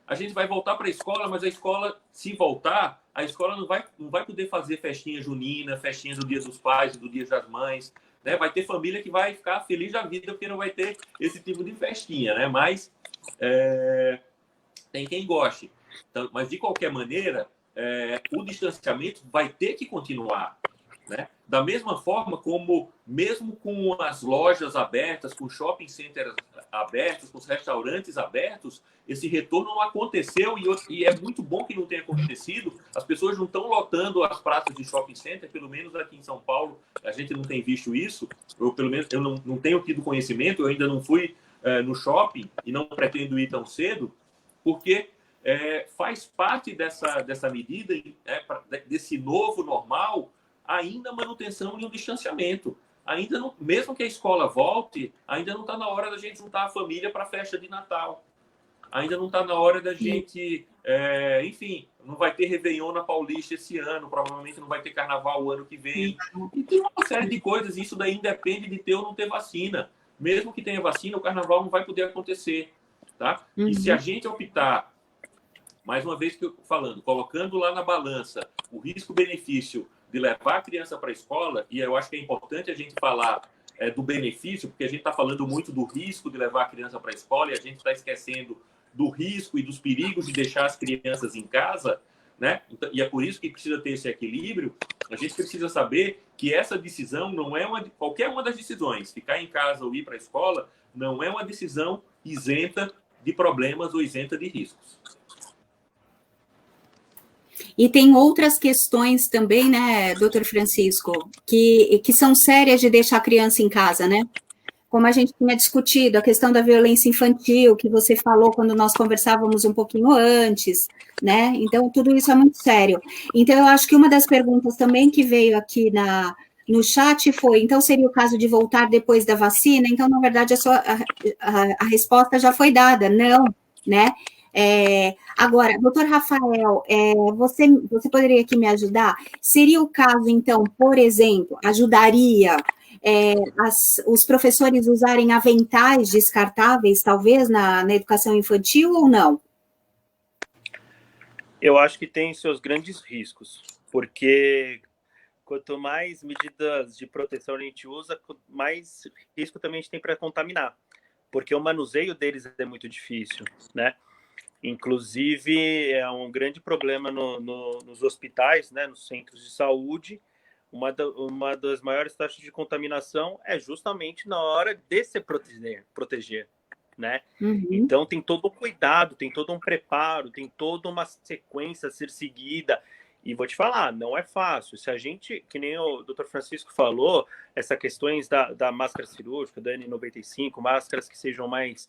A gente vai voltar para a escola, mas a escola, se voltar, a escola não vai poder fazer festinha junina, festinha do Dia dos Pais, do Dia das Mães, né? Vai ter família que vai ficar feliz da vida porque não vai ter esse tipo de festinha, né? Mas tem quem goste. Então, mas, de qualquer maneira, o distanciamento vai ter que continuar, né? Da mesma forma como, mesmo com as lojas abertas, com shopping centers abertos, com os restaurantes abertos, esse retorno não aconteceu e é muito bom que não tenha acontecido. As pessoas não estão lotando as praças de shopping center, pelo menos aqui em São Paulo, a gente não tem visto isso, ou pelo menos eu não tenho tido conhecimento, eu ainda não fui no shopping e não pretendo ir tão cedo, porque faz parte dessa medida, desse novo normal, ainda a manutenção e o distanciamento. Ainda não, mesmo que a escola volte, ainda não está na hora da gente juntar a família para a festa de Natal. Ainda não está na hora da gente... enfim, não vai ter Réveillon na Paulista esse ano, provavelmente não vai ter Carnaval o ano que vem. E tem uma série de coisas, isso daí independe de ter ou não ter vacina. Mesmo que tenha vacina, o Carnaval não vai poder acontecer. Tá? E se a gente optar, mais uma vez que eu falando, colocando lá na balança o risco-benefício de levar a criança para a escola, e eu acho que é importante a gente falar do benefício, porque a gente está falando muito do risco de levar a criança para a escola e a gente está esquecendo do risco e dos perigos de deixar as crianças em casa, né? E é por isso que precisa ter esse equilíbrio. A gente precisa saber que essa decisão não é qualquer uma das decisões, ficar em casa ou ir para a escola, não é uma decisão isenta de problemas ou isenta de riscos. E tem outras questões também, né, doutor Francisco, que são sérias de deixar a criança em casa, né? Como a gente tinha discutido, a questão da violência infantil, que você falou quando nós conversávamos um pouquinho antes, né? Então, tudo isso é muito sério. Então, eu acho que uma das perguntas também que veio aqui no chat foi, então, seria o caso de voltar depois da vacina? Então, na verdade, a resposta já foi dada, não, né? Agora, doutor Rafael, você poderia aqui me ajudar? Seria o caso, então, por exemplo, ajudaria os professores usarem aventais descartáveis, talvez, na educação infantil ou não? Eu acho que tem seus grandes riscos, porque quanto mais medidas de proteção a gente usa, mais risco também a gente tem para contaminar, porque o manuseio deles é muito difícil, né? Inclusive, é um grande problema nos hospitais, né, nos centros de saúde. Uma das maiores taxas de contaminação é justamente na hora de se proteger, né? Uhum. Então, tem todo um cuidado, tem todo um preparo, tem toda uma sequência a ser seguida. E vou te falar, não é fácil. Se a gente, que nem o Dr. Francisco falou, essas questões da máscara cirúrgica, da N95, máscaras que sejam mais...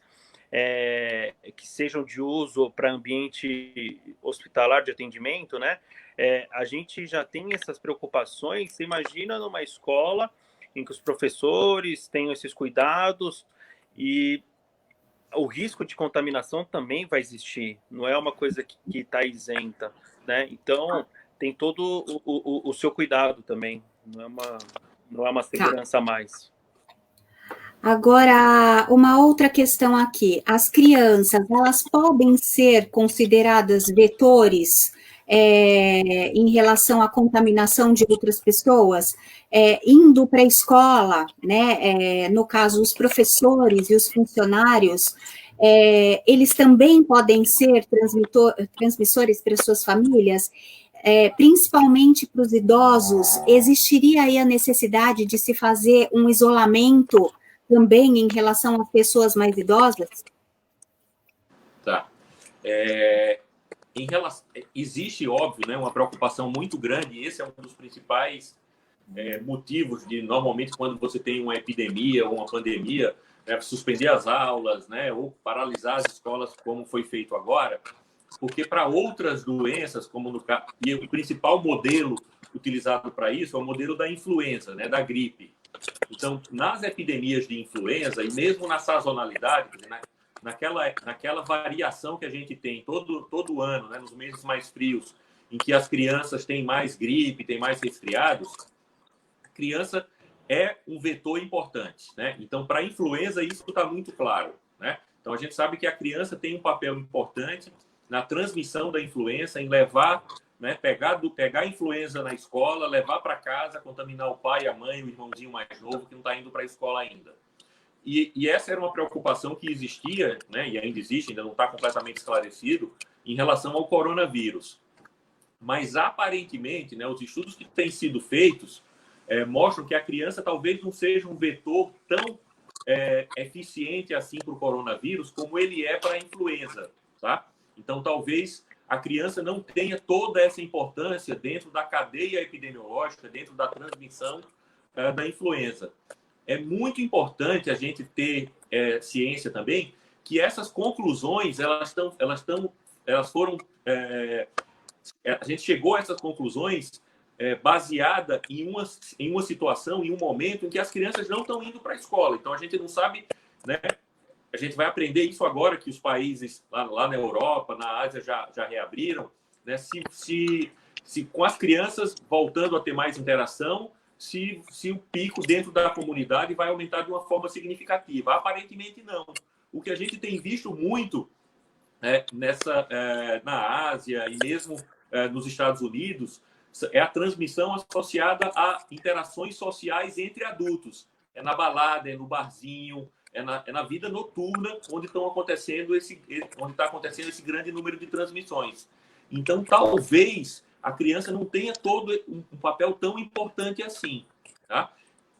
que sejam de uso para ambiente hospitalar de atendimento, né? A gente já tem essas preocupações. Você imagina numa escola em que os professores tenham esses cuidados e o risco de contaminação também vai existir. Não é uma coisa que está isenta, né? Então, tem todo o seu cuidado também. Não é uma segurança a mais. Agora, uma outra questão aqui. As crianças, elas podem ser consideradas vetores em relação à contaminação de outras pessoas? Indo para a escola, né? No caso, os professores e os funcionários, eles também podem ser transmissores para suas famílias? Principalmente para os idosos, existiria aí a necessidade de se fazer um isolamento também em relação às pessoas mais idosas? Tá. Existe, óbvio, né, uma preocupação muito grande, e esse é um dos principais motivos de, normalmente, quando você tem uma epidemia ou uma pandemia, suspender as aulas, né, ou paralisar as escolas, como foi feito agora, porque para outras doenças, como no caso, e o principal modelo utilizado para isso é o modelo da influenza, né, da gripe. Então, nas epidemias de influenza, e mesmo na sazonalidade, naquela variação que a gente tem todo ano, né, nos meses mais frios, em que as crianças têm mais gripe, têm mais resfriados, a criança é um vetor importante, né? Então, para a influenza, isso está muito claro, né? Então, a gente sabe que a criança tem um papel importante na transmissão da influenza, em levar, né, pegar a influenza na escola, levar para casa, contaminar o pai, a mãe, o irmãozinho mais novo que não está indo para a escola ainda. E essa era uma preocupação que existia, né, e ainda existe, ainda não está completamente esclarecido, em relação ao coronavírus. Mas, aparentemente, né, os estudos que têm sido feitos mostram que a criança talvez não seja um vetor tão eficiente assim para o coronavírus como ele é para a influenza, tá? Então, talvez a criança não tenha toda essa importância dentro da cadeia epidemiológica, dentro da transmissão da influenza. É muito importante a gente ter ciência também que essas conclusões, elas foram... a gente chegou a essas conclusões baseada em uma situação, em um momento em que as crianças não estão indo para a escola. Então, a gente não sabe, né? A gente vai aprender isso agora que os países lá na Europa, na Ásia já reabriram, né? Se com as crianças voltando a ter mais interação, se o pico dentro da comunidade vai aumentar de uma forma significativa. Aparentemente, não. O que a gente tem visto muito na Ásia e mesmo nos Estados Unidos é a transmissão associada a interações sociais entre adultos. É na balada, é no barzinho, é na vida noturna onde está acontecendo esse grande número de transmissões. Então, talvez a criança não tenha todo um papel tão importante assim. Tá?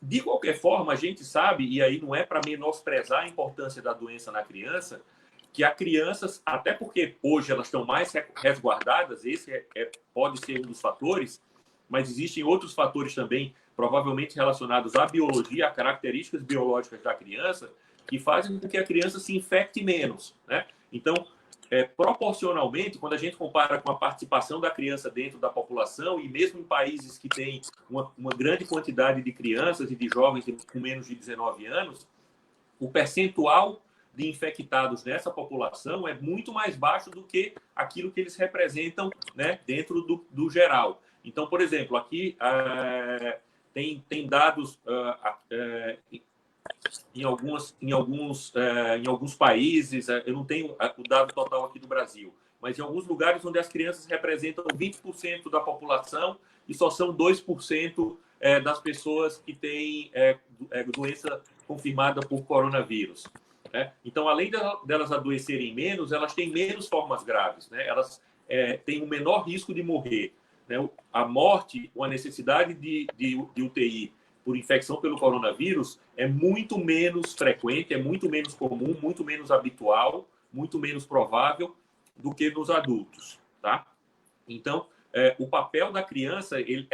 De qualquer forma, a gente sabe, e aí não é para menosprezar a importância da doença na criança, que as crianças, até porque hoje elas estão mais resguardadas, esse pode ser um dos fatores, mas existem outros fatores também, provavelmente relacionados à biologia, a características biológicas da criança, que fazem com que a criança se infecte menos, né? Então, proporcionalmente, quando a gente compara com a participação da criança dentro da população, e mesmo em países que têm uma grande quantidade de crianças e de jovens com menos de 19 anos, o percentual de infectados nessa população é muito mais baixo do que aquilo que eles representam, né, dentro do geral. Então, por exemplo, aqui tem dados em alguns países, eu não tenho o dado total aqui do Brasil, mas em alguns lugares onde as crianças representam 20% da população e só são 2% das pessoas que têm doença confirmada por coronavírus. Então, além delas adoecerem menos, elas têm menos formas graves, né? Elas têm um menor risco de morrer, né? A morte ou a necessidade de UTI por infecção pelo coronavírus é muito menos frequente, é muito menos comum, muito menos habitual, muito menos provável do que nos adultos, tá? Então, o papel da criança, ele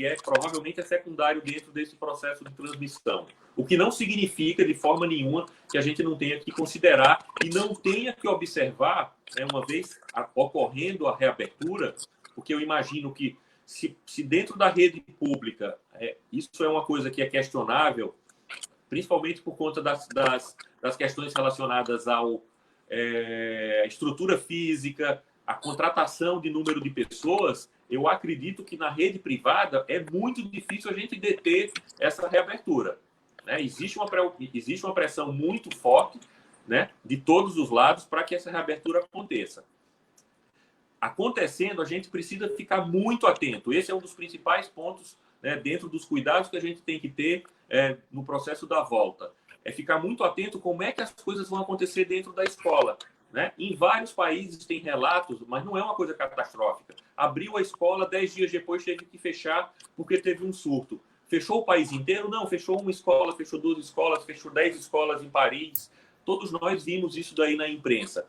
é provavelmente secundário dentro desse processo de transmissão. O que não significa, de forma nenhuma, que a gente não tenha que considerar e não tenha que observar, né, uma vez ocorrendo a reabertura, porque eu imagino que se dentro da rede pública isso é uma coisa que é questionável, principalmente por conta das questões relacionadas à estrutura física, a contratação de número de pessoas, eu acredito que na rede privada é muito difícil a gente deter essa reabertura, né? Existe uma pressão muito forte, né, de todos os lados para que essa reabertura aconteça. Acontecendo, a gente precisa ficar muito atento. Esse é um dos principais pontos, né, dentro dos cuidados que a gente tem que ter no processo da volta. É ficar muito atento como é que as coisas vão acontecer dentro da escola, né? Em vários países tem relatos, mas não é uma coisa catastrófica. Abriu a escola, 10 dias depois teve que fechar porque teve um surto. Fechou o país inteiro? Não, fechou uma escola, fechou 2 escolas, fechou 10 escolas em Paris. Todos nós vimos isso daí na imprensa.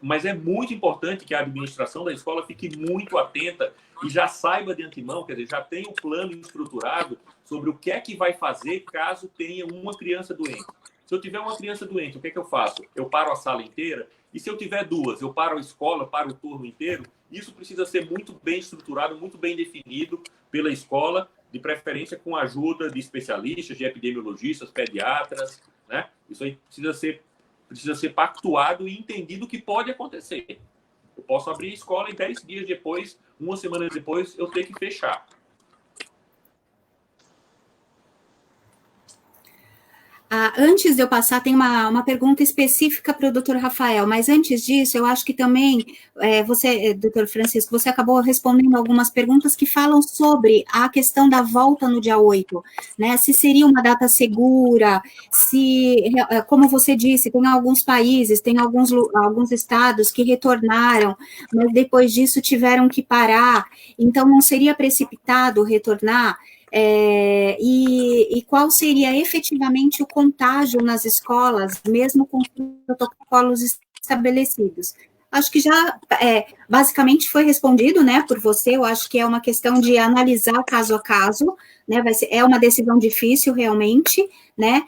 Mas é muito importante que a administração da escola fique muito atenta e já saiba de antemão, quer dizer, já tenha um plano estruturado sobre o que é que vai fazer caso tenha uma criança doente. Se eu tiver uma criança doente, o que é que eu faço? Eu paro a sala inteira? E se eu tiver 2, eu paro a escola, paro o turno inteiro? Isso precisa ser muito bem estruturado, muito bem definido pela escola, de preferência com a ajuda de especialistas, de epidemiologistas, pediatras, né? Isso aí precisa ser pactuado e entendido que pode acontecer. Eu posso abrir a escola e 10 dias depois, uma semana depois, eu tenho que fechar. Antes de eu passar, tem uma pergunta específica para o doutor Rafael, mas antes disso, eu acho que também você, doutor Francisco, você acabou respondendo algumas perguntas que falam sobre a questão da volta no dia 8, né? Se seria uma data segura, se, como você disse, tem alguns países, tem alguns estados que retornaram, mas depois disso tiveram que parar, então não seria precipitado retornar? E qual seria efetivamente o contágio nas escolas, mesmo com os protocolos estabelecidos? Acho que já basicamente foi respondido, né, por você. Eu acho que é uma questão de analisar caso a caso, né? É uma decisão difícil realmente, né?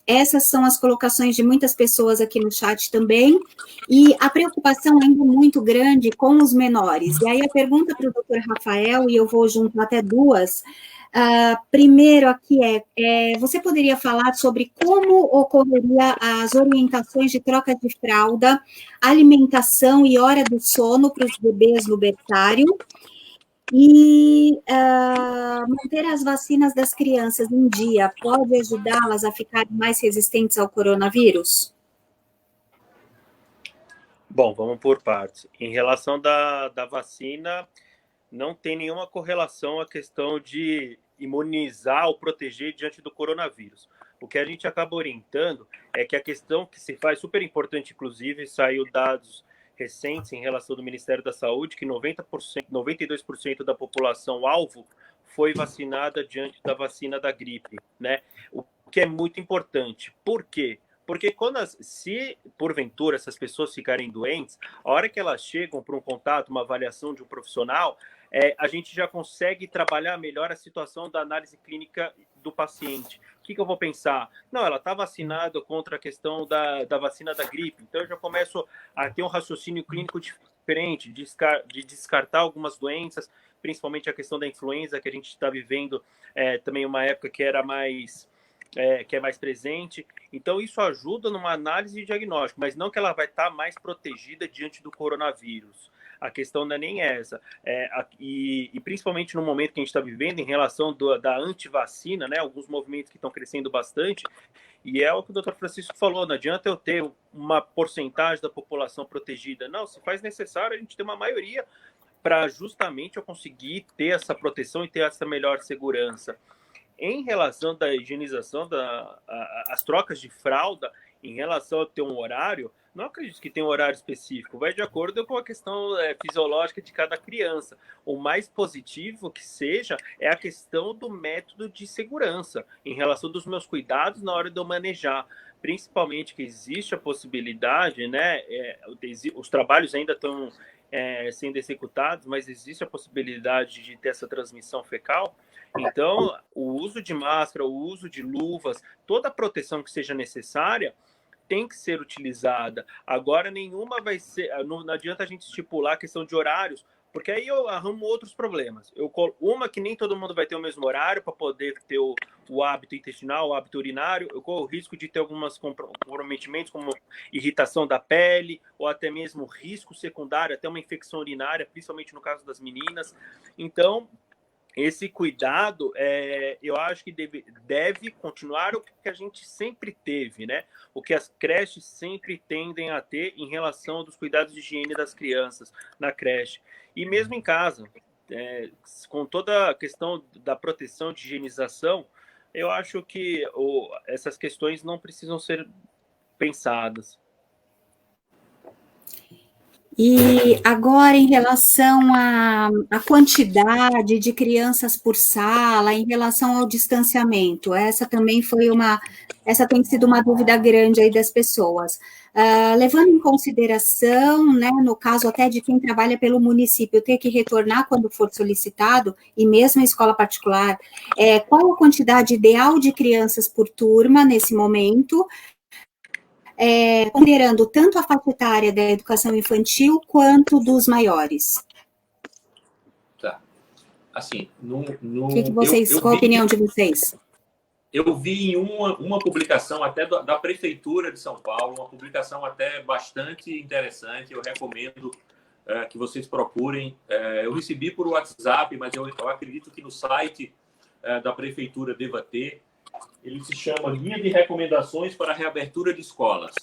Essas são as colocações de muitas pessoas aqui no chat também, e a preocupação ainda muito grande com os menores. E aí a pergunta para o doutor Rafael, e eu vou juntar até duas. Primeiro aqui você poderia falar sobre como ocorreria as orientações de troca de fralda, alimentação e hora do sono para os bebês no berçário, e manter as vacinas das crianças em dia pode ajudá-las a ficarem mais resistentes ao coronavírus? Bom, vamos por partes. Em relação da vacina, não tem nenhuma correlação à questão de imunizar ou proteger diante do coronavírus. O que a gente acaba orientando é que a questão que se faz, super importante, inclusive, saiu dados recentes em relação do Ministério da Saúde, que 90%, 92% da população alvo foi vacinada diante da vacina da gripe, né? O que é muito importante. Por quê? Porque se porventura essas pessoas ficarem doentes, a hora que elas chegam para um contato, uma avaliação de um profissional, a gente já consegue trabalhar melhor a situação da análise clínica do paciente. O que eu vou pensar? Não, ela está vacinada contra a questão da vacina da gripe, então eu já começo a ter um raciocínio clínico diferente, de descartar algumas doenças, principalmente a questão da influenza, que a gente está vivendo também uma época que era que é mais presente. Então, isso ajuda numa análise de diagnóstico, mas não que ela vai estar mais protegida diante do coronavírus. A questão não é nem essa. E principalmente no momento que a gente está vivendo, em relação da antivacina, né, alguns movimentos que estão crescendo bastante, e é o que o doutor Francisco falou, não adianta eu ter uma porcentagem da população protegida. Não, se faz necessário a gente ter uma maioria para justamente eu conseguir ter essa proteção e ter essa melhor segurança. Em relação da higienização, as trocas de fralda, em relação a ter um horário, não acredito que tenha um horário específico, vai de acordo com a questão fisiológica de cada criança. O mais positivo que seja é a questão do método de segurança, em relação dos meus cuidados na hora de eu manejar. Principalmente que existe a possibilidade, né? Os trabalhos ainda estão sendo executados, mas existe a possibilidade de ter essa transmissão fecal. Então, o uso de máscara, o uso de luvas, toda a proteção que seja necessária tem que ser utilizada. Agora, nenhuma vai ser... Não adianta a gente estipular a questão de horários, porque aí eu arrumo outros problemas. Uma que nem todo mundo vai ter o mesmo horário para poder ter o hábito intestinal, o hábito urinário. Eu corro o risco de ter alguns comprometimentos, como irritação da pele, ou até mesmo risco secundário, até uma infecção urinária, principalmente no caso das meninas. Então, esse cuidado, eu acho que deve continuar o que a gente sempre teve, né? O que as creches sempre tendem a ter em relação dos cuidados de higiene das crianças na creche. E mesmo em casa, com toda a questão da proteção de higienização, eu acho que essas questões não precisam ser pensadas. E agora, em relação à quantidade de crianças por sala, em relação ao distanciamento, essa também essa tem sido uma dúvida grande aí das pessoas. Levando em consideração, né, no caso até de quem trabalha pelo município, ter que retornar quando for solicitado, e mesmo em escola particular, qual a quantidade ideal de crianças por turma nesse momento? Considerando tanto a faixa etária da educação infantil quanto dos maiores. Tá. Assim, qual a opinião de vocês? Eu vi em uma publicação até da Prefeitura de São Paulo, uma publicação até bastante interessante, eu recomendo que vocês procurem. Eu recebi por WhatsApp, mas eu acredito que no site da Prefeitura deva ter, ele se chama Guia de Recomendações para a Reabertura de Escolas.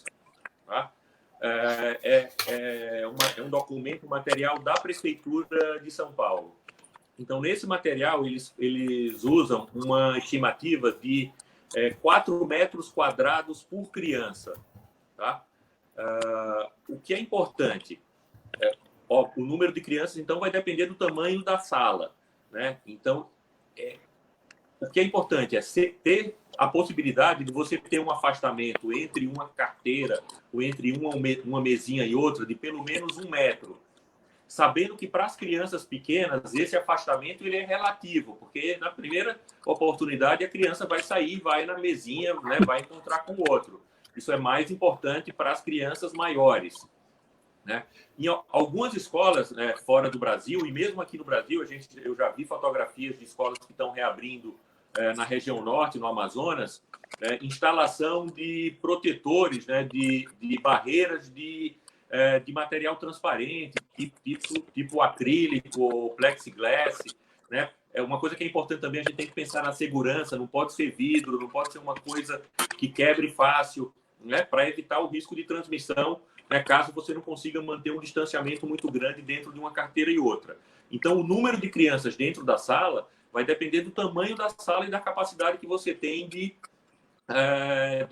Tá? É um documento, um material da Prefeitura de São Paulo. Então, nesse material, eles usam uma estimativa de 4 metros quadrados por criança. Tá? O que é importante? O número de crianças, então, vai depender do tamanho da sala. Né? Então, o que é importante é ter a possibilidade de você ter um afastamento entre uma carteira ou entre uma mesinha e outra de pelo menos 1 metro. Sabendo que para as crianças pequenas esse afastamento ele é relativo, porque na primeira oportunidade a criança vai sair, vai na mesinha, né, vai encontrar com o outro. Isso é mais importante para as crianças maiores. Né? Em algumas escolas, né, fora do Brasil, e mesmo aqui no Brasil, eu já vi fotografias de escolas que estão reabrindo na região norte, no Amazonas, instalação de protetores, né, de barreiras de material transparente, tipo acrílico ou plexiglass. Né? É uma coisa que é importante também, a gente tem que pensar na segurança, não pode ser vidro, não pode ser uma coisa que quebre fácil, né, para evitar o risco de transmissão, né, caso você não consiga manter um distanciamento muito grande dentro de uma carteira e outra. Então, o número de crianças dentro da sala vai depender do tamanho da sala e da capacidade que você tem de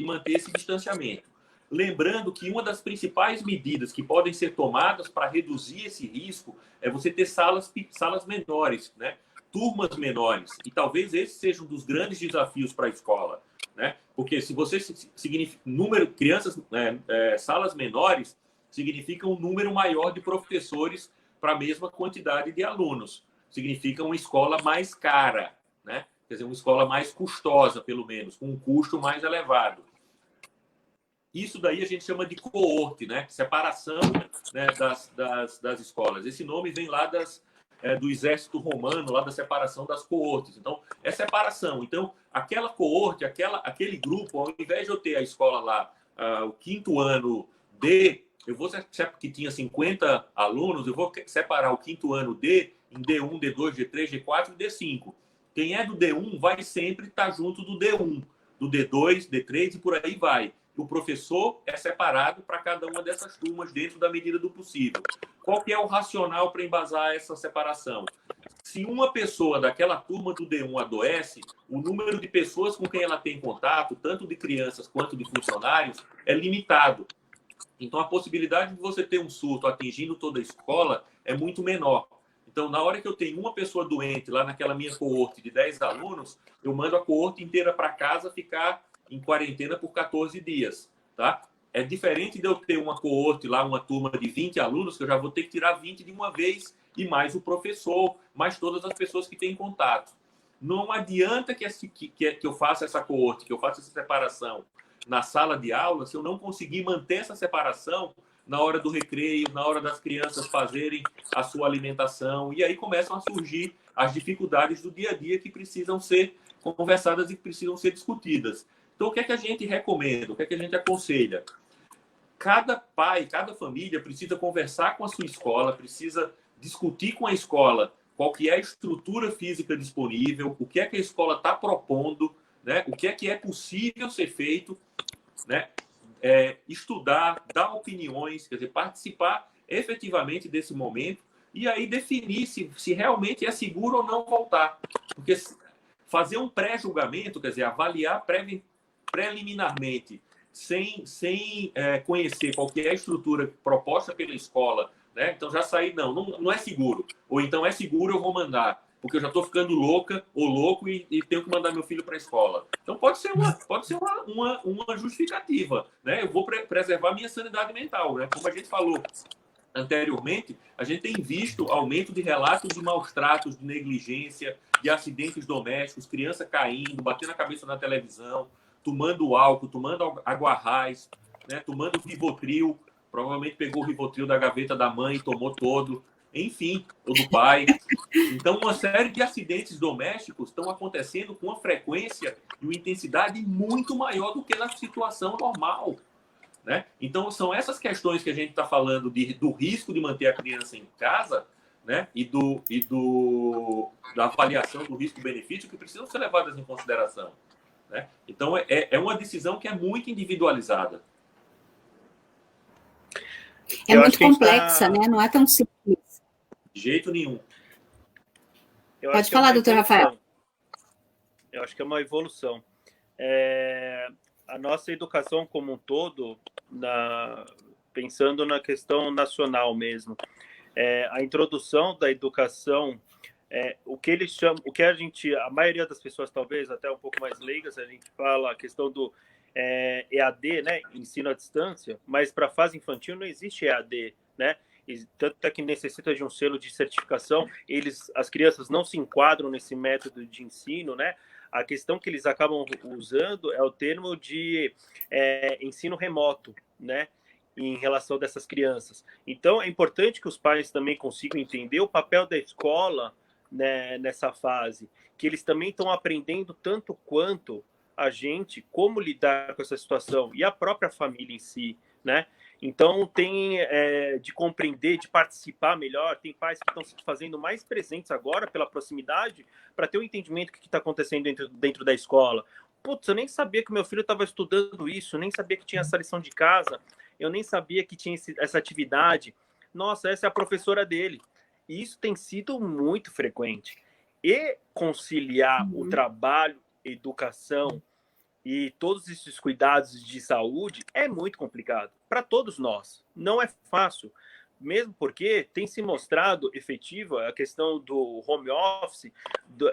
manter esse distanciamento. Lembrando que uma das principais medidas que podem ser tomadas para reduzir esse risco é você ter salas menores, né? Turmas menores. E talvez esse seja um dos grandes desafios para a escola. Né? Porque se você crianças, salas menores significa um número maior de professores para a mesma quantidade de alunos. Significa uma escola mais cara, né? Quer dizer, uma escola mais custosa, pelo menos, com um custo mais elevado. Isso daí a gente chama de coorte, né? Separação, né, das escolas. Esse nome vem lá do exército romano, lá da separação das coortes. Então, é separação. Então, aquela coorte, aquele grupo, ao invés de eu ter a escola lá, o 5º ano D, eu vou, que tinha 50 alunos, eu vou separar o 5º ano D em D1, D2, D3, D4 e D5. Quem é do D1 vai sempre estar junto do D1, do D2, D3 e por aí vai. O professor é separado para cada uma dessas turmas dentro da medida do possível. Qual que é o racional para embasar essa separação? Se uma pessoa daquela turma do D1 adoece, o número de pessoas com quem ela tem contato, tanto de crianças quanto de funcionários, é limitado. Então, a possibilidade de você ter um surto atingindo toda a escola é muito menor. Então, na hora que eu tenho uma pessoa doente lá naquela minha coorte de 10 alunos, eu mando a coorte inteira para casa ficar em quarentena por 14 dias. Tá? É diferente de eu ter uma coorte lá, uma turma de 20 alunos, que eu já vou ter que tirar 20 de uma vez, e mais o professor, mais todas as pessoas que têm contato. Não adianta que eu faça essa coorte, que eu faça essa separação na sala de aula, se eu não conseguir manter essa separação na hora do recreio, na hora das crianças fazerem a sua alimentação, e aí começam a surgir as dificuldades do dia a dia que precisam ser conversadas e que precisam ser discutidas. Então, o que é que a gente recomenda? O que é que a gente aconselha? Cada pai, cada família precisa conversar com a sua escola, precisa discutir com a escola qual que é a estrutura física disponível, o que é que a escola está propondo, né? O que é possível ser feito, né? Estudar, dar opiniões, quer dizer, participar efetivamente desse momento e aí definir se realmente é seguro ou não voltar. Porque fazer um pré-julgamento, quer dizer, avaliar preliminarmente, sem conhecer qual que é a estrutura proposta pela escola, né? Então já sair, não é seguro. Ou então é seguro, eu vou mandar, porque eu já estou ficando louca ou louco e tenho que mandar meu filho para a escola. Então pode ser uma justificativa, né? Eu vou preservar minha sanidade mental, né? Como a gente falou anteriormente, a gente tem visto aumento de relatos de maus tratos, de negligência, de acidentes domésticos, criança caindo, batendo a cabeça na televisão, tomando álcool, tomando aguarrás, né? Tomando Rivotril, provavelmente pegou o Rivotril da gaveta da mãe e tomou todo, enfim, ou do pai. Então, uma série de acidentes domésticos estão acontecendo com uma frequência e uma intensidade muito maior do que na situação normal. Né? Então, são essas questões que a gente está falando do risco de manter a criança em casa, né? e da avaliação do risco-benefício que precisam ser levadas em consideração. né? Então, é uma decisão que é muito individualizada. É muito complexa, né? Não é tão simples. De jeito nenhum. Pode falar, doutor Rafael. Eu acho que é uma evolução. A nossa educação como um todo, pensando na questão nacional mesmo, a introdução da educação, o que eles chamam, o que a maioria das pessoas, talvez até um pouco mais leigas, a gente fala a questão do EAD, né, ensino à distância, mas para a fase infantil não existe EAD, né? Tanto é que necessita de um selo de certificação, as crianças não se enquadram nesse método de ensino, né? A questão que eles acabam usando é o termo de ensino remoto, né? Em relação dessas crianças. Então, é importante que os pais também consigam entender o papel da escola, né, nessa fase, que eles também estão aprendendo tanto quanto a gente como lidar com essa situação e a própria família em si, né? Então, tem de compreender, de participar melhor. Tem pais que estão se fazendo mais presentes agora pela proximidade para ter um entendimento do que está acontecendo dentro da escola. Putz, eu nem sabia que meu filho estava estudando isso, nem sabia que tinha essa lição de casa, eu nem sabia que tinha essa atividade. Nossa, essa é a professora dele. E isso tem sido muito frequente. E conciliar o trabalho, educação e todos esses cuidados de saúde é muito complicado para todos nós. Não é fácil, mesmo porque tem se mostrado efetiva a questão do home office,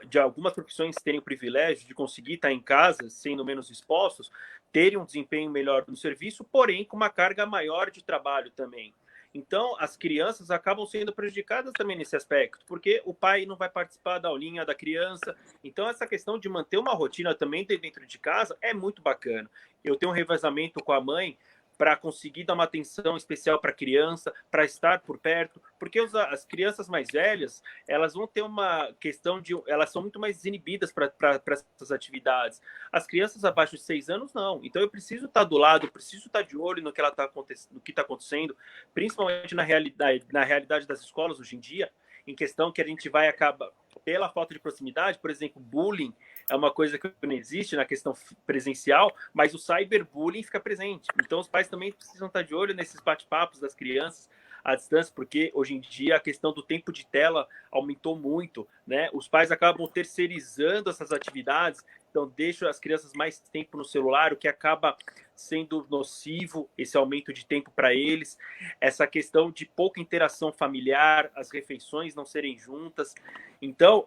de algumas profissões terem o privilégio de conseguir estar em casa, sendo menos expostos, terem um desempenho melhor no serviço, porém com uma carga maior de trabalho também. Então, as crianças acabam sendo prejudicadas também nesse aspecto, porque o pai não vai participar da aulinha da criança. Então, essa questão de manter uma rotina também dentro de casa é muito bacana. Eu tenho um revezamento com a mãe para conseguir dar uma atenção especial para a criança, para estar por perto, porque as crianças mais velhas, elas vão ter uma questão de... Elas são muito mais inibidas para essas atividades. As crianças abaixo de 6 anos, não. Então, eu preciso estar do lado, eu preciso estar de olho no que está acontecendo, principalmente na realidade das escolas hoje em dia, em questão que a gente vai acabar, pela falta de proximidade, por exemplo, bullying é uma coisa que não existe na questão presencial, mas o cyberbullying fica presente. Então, os pais também precisam estar de olho nesses bate-papos das crianças à distância, porque hoje em dia a questão do tempo de tela aumentou muito, né? Os pais acabam terceirizando essas atividades, então deixam as crianças mais tempo no celular, o que acaba sendo nocivo, esse aumento de tempo para eles, essa questão de pouca interação familiar, as refeições não serem juntas. Então,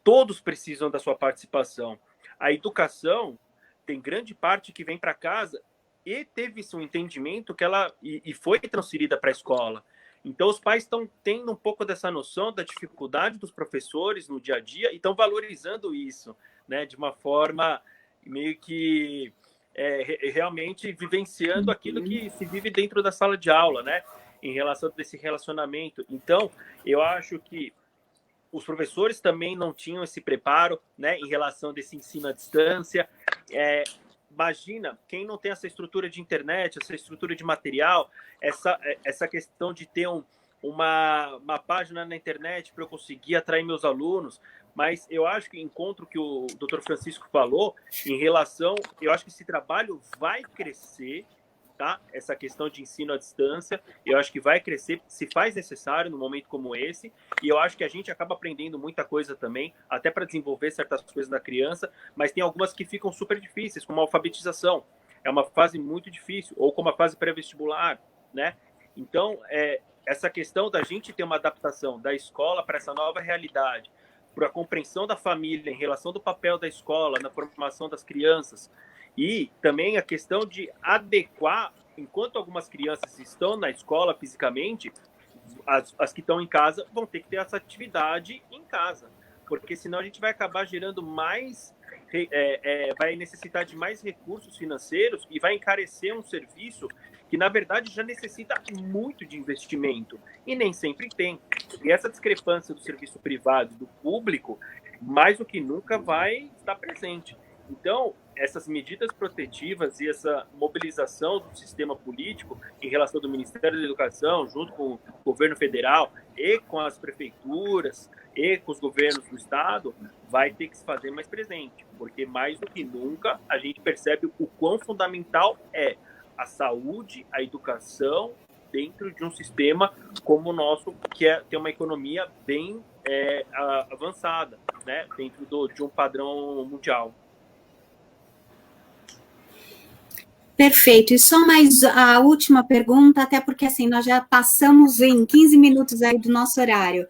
todos precisam da sua participação. A educação tem grande parte que vem para casa e teve-se um entendimento que ela e foi transferida para a escola. Então, os pais estão tendo um pouco dessa noção da dificuldade dos professores no dia a dia e estão valorizando isso, né, de uma forma meio que realmente vivenciando aquilo que se vive dentro da sala de aula, né, em relação a esse relacionamento. Então, eu acho que os professores também não tinham esse preparo, né, em relação desse ensino à distância. Imagina quem não tem essa estrutura de internet, essa estrutura de material, essa questão de ter uma página na internet para eu conseguir atrair meus alunos. Mas eu acho que encontro que o Dr. Francisco falou em relação, eu acho que esse trabalho vai crescer, tá? Essa questão de ensino à distância, eu acho que vai crescer, se faz necessário num momento como esse, e eu acho que a gente acaba aprendendo muita coisa também, até para desenvolver certas coisas na criança, mas tem algumas que ficam super difíceis, como a alfabetização. É uma fase muito difícil, ou como a fase pré-vestibular, né? Então, essa questão da gente ter uma adaptação da escola para essa nova realidade, para a compreensão da família em relação do papel da escola na formação das crianças, e também a questão de adequar, enquanto algumas crianças estão na escola fisicamente, as que estão em casa vão ter que ter essa atividade em casa, porque senão a gente vai acabar gerando mais, vai necessitar de mais recursos financeiros e vai encarecer um serviço que, na verdade, já necessita muito de investimento, e nem sempre tem. E essa discrepância do serviço privado e do público, mais do que nunca, vai estar presente. Então, essas medidas protetivas e essa mobilização do sistema político em relação do Ministério da Educação, junto com o governo federal e com as prefeituras e com os governos do estado, vai ter que se fazer mais presente, porque mais do que nunca a gente percebe o quão fundamental é a saúde, a educação dentro de um sistema como o nosso, que tem uma economia bem avançada, né, dentro de um padrão mundial. Perfeito. E só mais a última pergunta, até porque assim nós já passamos em 15 minutos aí do nosso horário.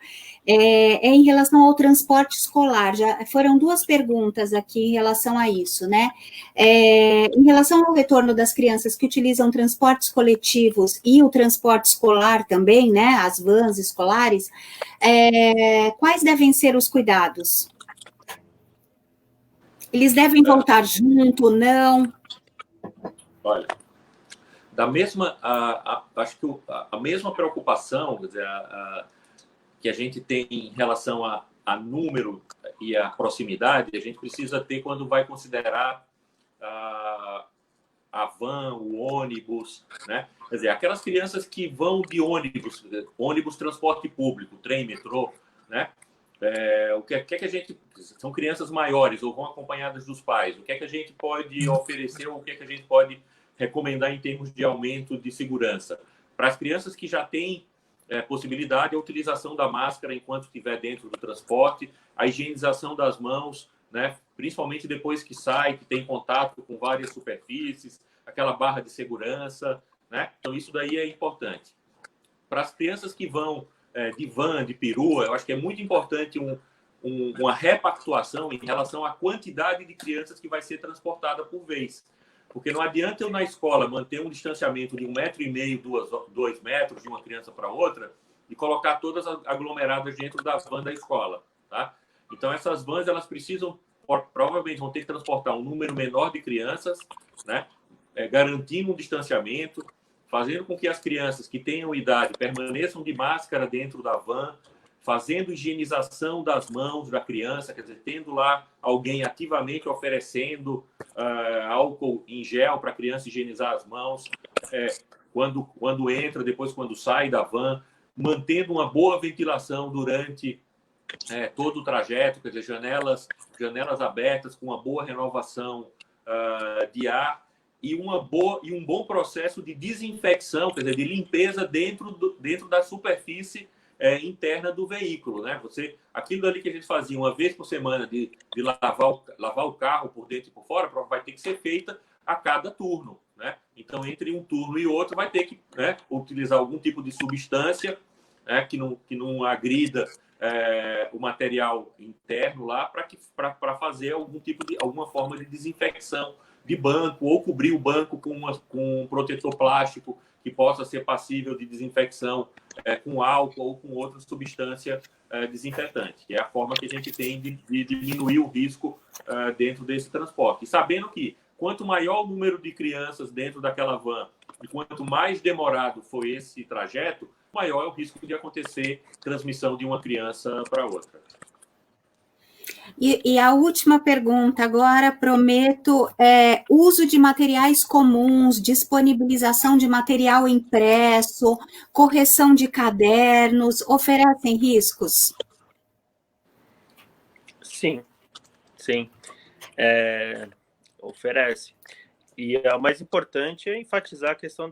É em relação ao transporte escolar. Já foram duas perguntas aqui em relação a isso, né? Em relação ao retorno das crianças que utilizam transportes coletivos e o transporte escolar também, né? As vans escolares, quais devem ser os cuidados? Eles devem voltar junto ou não? Olha, da mesma, acho que a mesma preocupação, quer dizer, que a gente tem em relação a número e a proximidade, a gente precisa ter quando vai considerar a van, o ônibus, né? Quer dizer, aquelas crianças que vão de ônibus transporte público, trem, metrô, né? O que é que a gente... São crianças maiores ou vão acompanhadas dos pais. O que é que a gente pode oferecer ou o que é que a gente pode recomendar em termos de aumento de segurança? Para as crianças que já têm possibilidade, a utilização da máscara enquanto estiver dentro do transporte, a higienização das mãos, né? Principalmente depois que sai, que tem contato com várias superfícies, aquela barra de segurança, né? Então, isso daí é importante. Para as crianças que vão de van, de perua, eu acho que é muito importante uma repactuação em relação à quantidade de crianças que vai ser transportada por vez. Porque não adianta eu, na escola, manter um distanciamento de 1,5 metro, 2 metros de uma criança para outra e colocar todas aglomeradas dentro da van da escola, tá? Então, essas vans, elas precisam, provavelmente, vão ter que transportar um número menor de crianças, né? Garantindo um distanciamento, fazendo com que as crianças que tenham idade permaneçam de máscara dentro da van, fazendo higienização das mãos da criança, quer dizer, tendo lá alguém ativamente oferecendo álcool em gel para a criança higienizar as mãos, quando entra, depois quando sai da van, mantendo uma boa ventilação durante todo o trajeto, quer dizer, janelas abertas com uma boa renovação de ar e um bom processo de desinfecção, quer dizer, de limpeza dentro da superfície interna do veículo, né? Aquilo ali que a gente fazia uma vez por semana de lavar o carro por dentro e por fora, vai ter que ser feita a cada turno, né? Então, entre um turno e outro, vai ter que, né, utilizar algum tipo de substância, né, que não agrida o material interno lá para fazer alguma forma de desinfecção de banco ou cobrir o banco com um protetor plástico que possa ser passível de desinfecção com álcool ou com outra substância desinfetante, que é a forma que a gente tem de diminuir o risco dentro desse transporte. E sabendo que quanto maior o número de crianças dentro daquela van e quanto mais demorado for esse trajeto, maior é o risco de acontecer transmissão de uma criança para outra. E a última pergunta agora, prometo, uso de materiais comuns, disponibilização de material impresso, correção de cadernos, oferecem riscos? Sim, oferece. E o mais importante é enfatizar a questão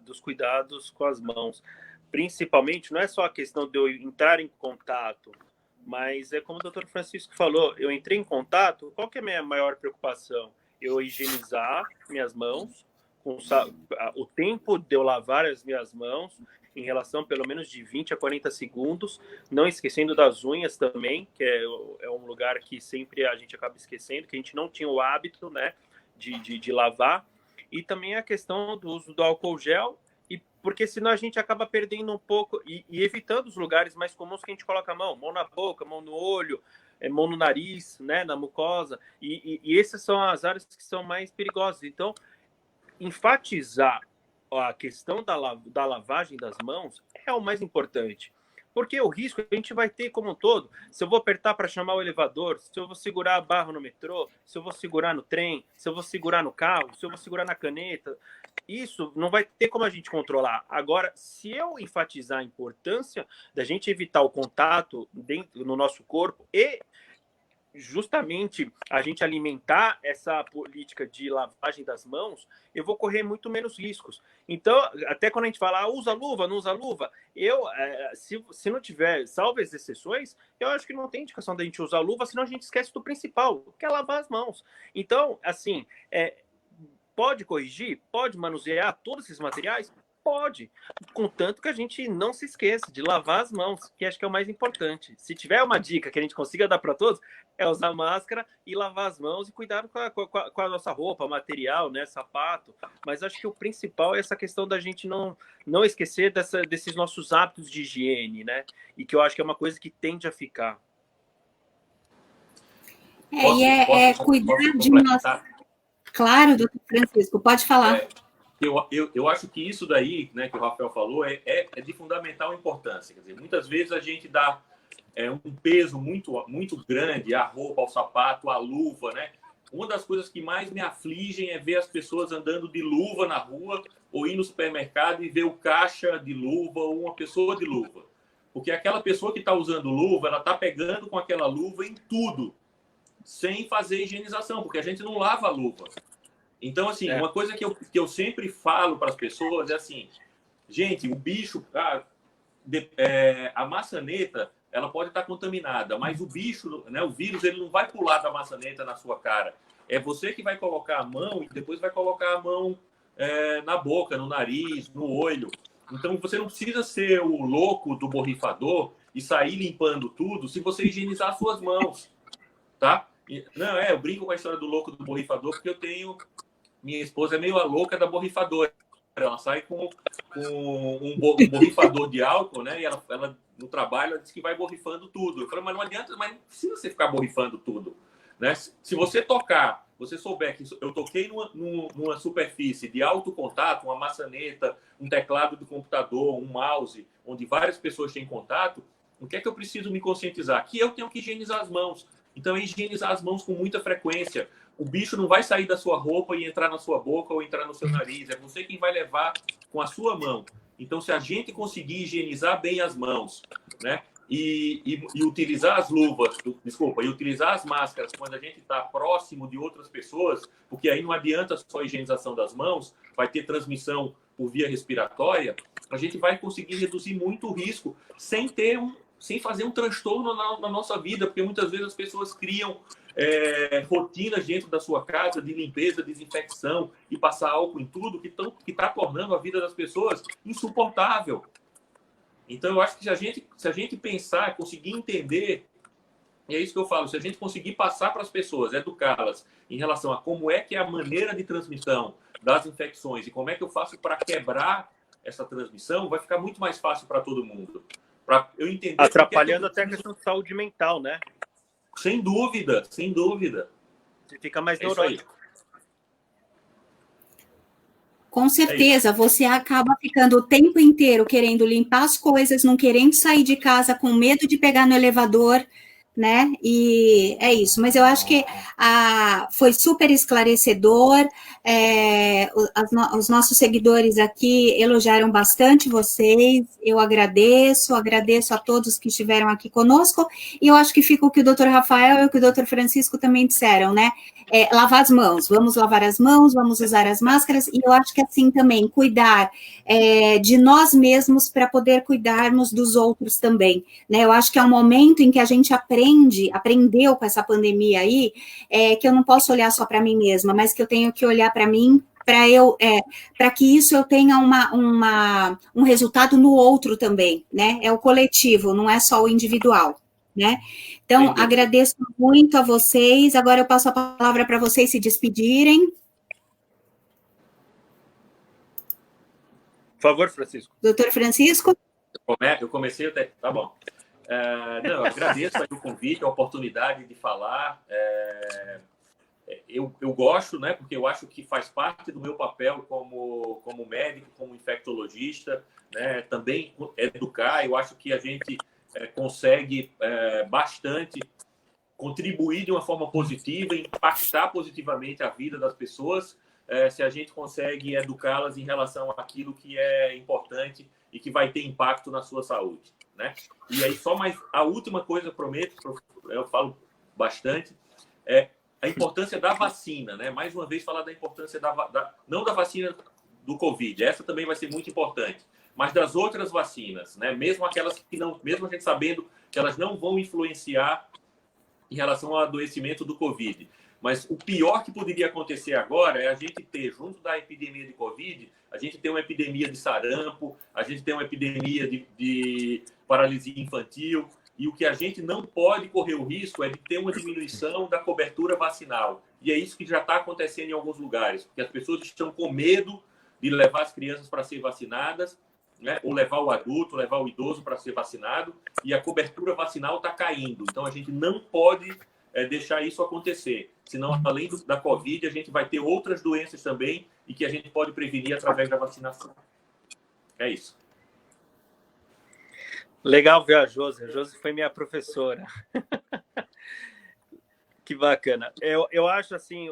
dos cuidados com as mãos. Principalmente, não é só a questão de eu entrar em contato, mas é como o Dr. Francisco falou, eu entrei em contato, qual que é a minha maior preocupação? Eu higienizar minhas mãos, o tempo de eu lavar as minhas mãos, em relação pelo menos de 20 a 40 segundos, não esquecendo das unhas também, que é um lugar que sempre a gente acaba esquecendo, que a gente não tinha o hábito, né, de lavar, e também a questão do uso do álcool gel, porque senão a gente acaba perdendo um pouco e evitando os lugares mais comuns que a gente coloca a mão na boca, mão no olho, mão no nariz, né, na mucosa, e essas são as áreas que são mais perigosas. Então, enfatizar a questão da lavagem das mãos é o mais importante, Porque o risco a gente vai ter como um todo. Se eu vou apertar para chamar o elevador, se eu vou segurar a barra no metrô, se eu vou segurar no trem, se eu vou segurar no carro, se eu vou segurar na caneta, isso não vai ter como a gente controlar. Agora, se eu enfatizar a importância da gente evitar o contato dentro no nosso corpo e justamente a gente alimentar essa política de lavagem das mãos, eu vou correr muito menos riscos. Então, até quando a gente fala, usa luva, não usa luva, se não tiver, salvo as exceções, eu acho que não tem indicação da gente usar luva, senão a gente esquece do principal, que é lavar as mãos. Então, assim, pode corrigir? Pode manusear todos esses materiais? Pode, contanto que a gente não se esqueça de lavar as mãos, que acho que é o mais importante. Se tiver uma dica que a gente consiga dar para todos, é usar máscara e lavar as mãos e cuidar com a nossa roupa, material, né, sapato. Mas acho que o principal é essa questão da gente não esquecer desses nossos hábitos de higiene, né? E que eu acho que é uma coisa que tende a ficar. Cuidar de nós. Claro, doutor Francisco, pode falar. Eu acho que isso daí, né, que o Rafael falou, é de fundamental importância. Quer dizer, muitas vezes a gente dá um peso muito grande à roupa, ao sapato, à luva, né? Uma das coisas que mais me afligem é ver as pessoas andando de luva na rua ou ir no supermercado e ver o caixa de luva ou uma pessoa de luva. Porque aquela pessoa que está usando luva, ela está pegando com aquela luva em tudo, sem fazer higienização, porque a gente não lava a luva. Então, assim, uma coisa que eu sempre falo para as pessoas é assim, gente, o bicho, a maçaneta, ela pode estar contaminada, mas o bicho, né, o vírus, ele não vai pular da maçaneta na sua cara. É você que vai colocar a mão e depois vai colocar a mão na boca, no nariz, no olho. Então, você não precisa ser o louco do borrifador e sair limpando tudo se você higienizar as suas mãos, tá? Não, eu brinco com a história do louco do borrifador porque minha esposa é meio a louca da borrifadora. Ela sai com um borrifador de álcool, né? E ela no trabalho, ela diz que vai borrifando tudo. Eu falei, mas não adianta, mas não precisa você ficar borrifando tudo, né? Se você você souber que eu toquei numa superfície de alto contato, uma maçaneta, um teclado do computador, um mouse, onde várias pessoas têm contato, o que é que eu preciso me conscientizar? Que eu tenho que higienizar as mãos. Então, é higienizar as mãos com muita frequência. O bicho não vai sair da sua roupa e entrar na sua boca ou entrar no seu nariz. É você quem vai levar com a sua mão. Então, se a gente conseguir higienizar bem as mãos, né, e utilizar as luvas, e utilizar as máscaras quando a gente está próximo de outras pessoas, porque aí não adianta só a higienização das mãos, vai ter transmissão por via respiratória, a gente vai conseguir reduzir muito o risco sem fazer um transtorno na nossa vida, porque muitas vezes as pessoas criam rotinas dentro da sua casa de limpeza, desinfecção e passar álcool em tudo, que está tornando a vida das pessoas insuportável. Então, eu acho que se a gente pensar, conseguir entender, e é isso que eu falo, se a gente conseguir passar para as pessoas, educá-las em relação a como é que é a maneira de transmissão das infecções e como é que eu faço para quebrar essa transmissão, vai ficar muito mais fácil para todo mundo. Eu entender atrapalhando até a questão de saúde mental, né? Sem dúvida, sem dúvida. Você fica mais neurótico. Com certeza, você acaba ficando o tempo inteiro querendo limpar as coisas, não querendo sair de casa, com medo de pegar no elevador, né? E é isso. Mas eu acho que foi super esclarecedor. Os nossos seguidores aqui elogiaram bastante vocês. Eu agradeço a todos que estiveram aqui conosco. E eu acho que fica o que o doutor Rafael e o que o doutor Francisco também disseram, né? Lavar as mãos, vamos lavar as mãos, vamos usar as máscaras. E eu acho que assim também, cuidar de nós mesmos para poder cuidarmos dos outros também, né? Eu acho que é um momento em que a gente aprendeu com essa pandemia aí, que eu não posso olhar só para mim mesma, mas que eu tenho que olhar para mim, para que isso eu tenha um resultado no outro também, né? É o coletivo, não é só o individual, né? Então, agradeço muito a vocês. Agora eu passo a palavra para vocês se despedirem. Por favor, Francisco. Doutor Francisco? Eu comecei até... Tá bom. Eu agradeço aí o convite, a oportunidade de falar. Eu gosto, né, porque eu acho que faz parte do meu papel como médico, como infectologista, né, também educar. Eu acho que a gente consegue bastante contribuir de uma forma positiva, impactar positivamente a vida das pessoas, se a gente consegue educá-las em relação àquilo que é importante e que vai ter impacto na sua saúde, né? E aí, só mais a última coisa, prometo, eu falo bastante, é a importância da vacina, né? Mais uma vez, falar da importância não da vacina do Covid, essa também vai ser muito importante, mas das outras vacinas, né? Mesmo aquelas que não, mesmo a gente sabendo que elas não vão influenciar em relação ao adoecimento do Covid. Mas o pior que poderia acontecer agora é a gente ter, junto da epidemia de Covid, a gente ter uma epidemia de sarampo, a gente ter uma epidemia de paralisia infantil, e o que a gente não pode correr o risco é de ter uma diminuição da cobertura vacinal. E é isso que já está acontecendo em alguns lugares, porque as pessoas estão com medo de levar as crianças para ser vacinadas, né? Ou levar o adulto, levar o idoso para ser vacinado, e a cobertura vacinal está caindo. Então, a gente não pode deixar isso acontecer. Senão, além da Covid, a gente vai ter outras doenças também e que a gente pode prevenir através da vacinação. É isso. Legal ver a Josi. A Josi foi minha professora. Que bacana. Eu acho, assim,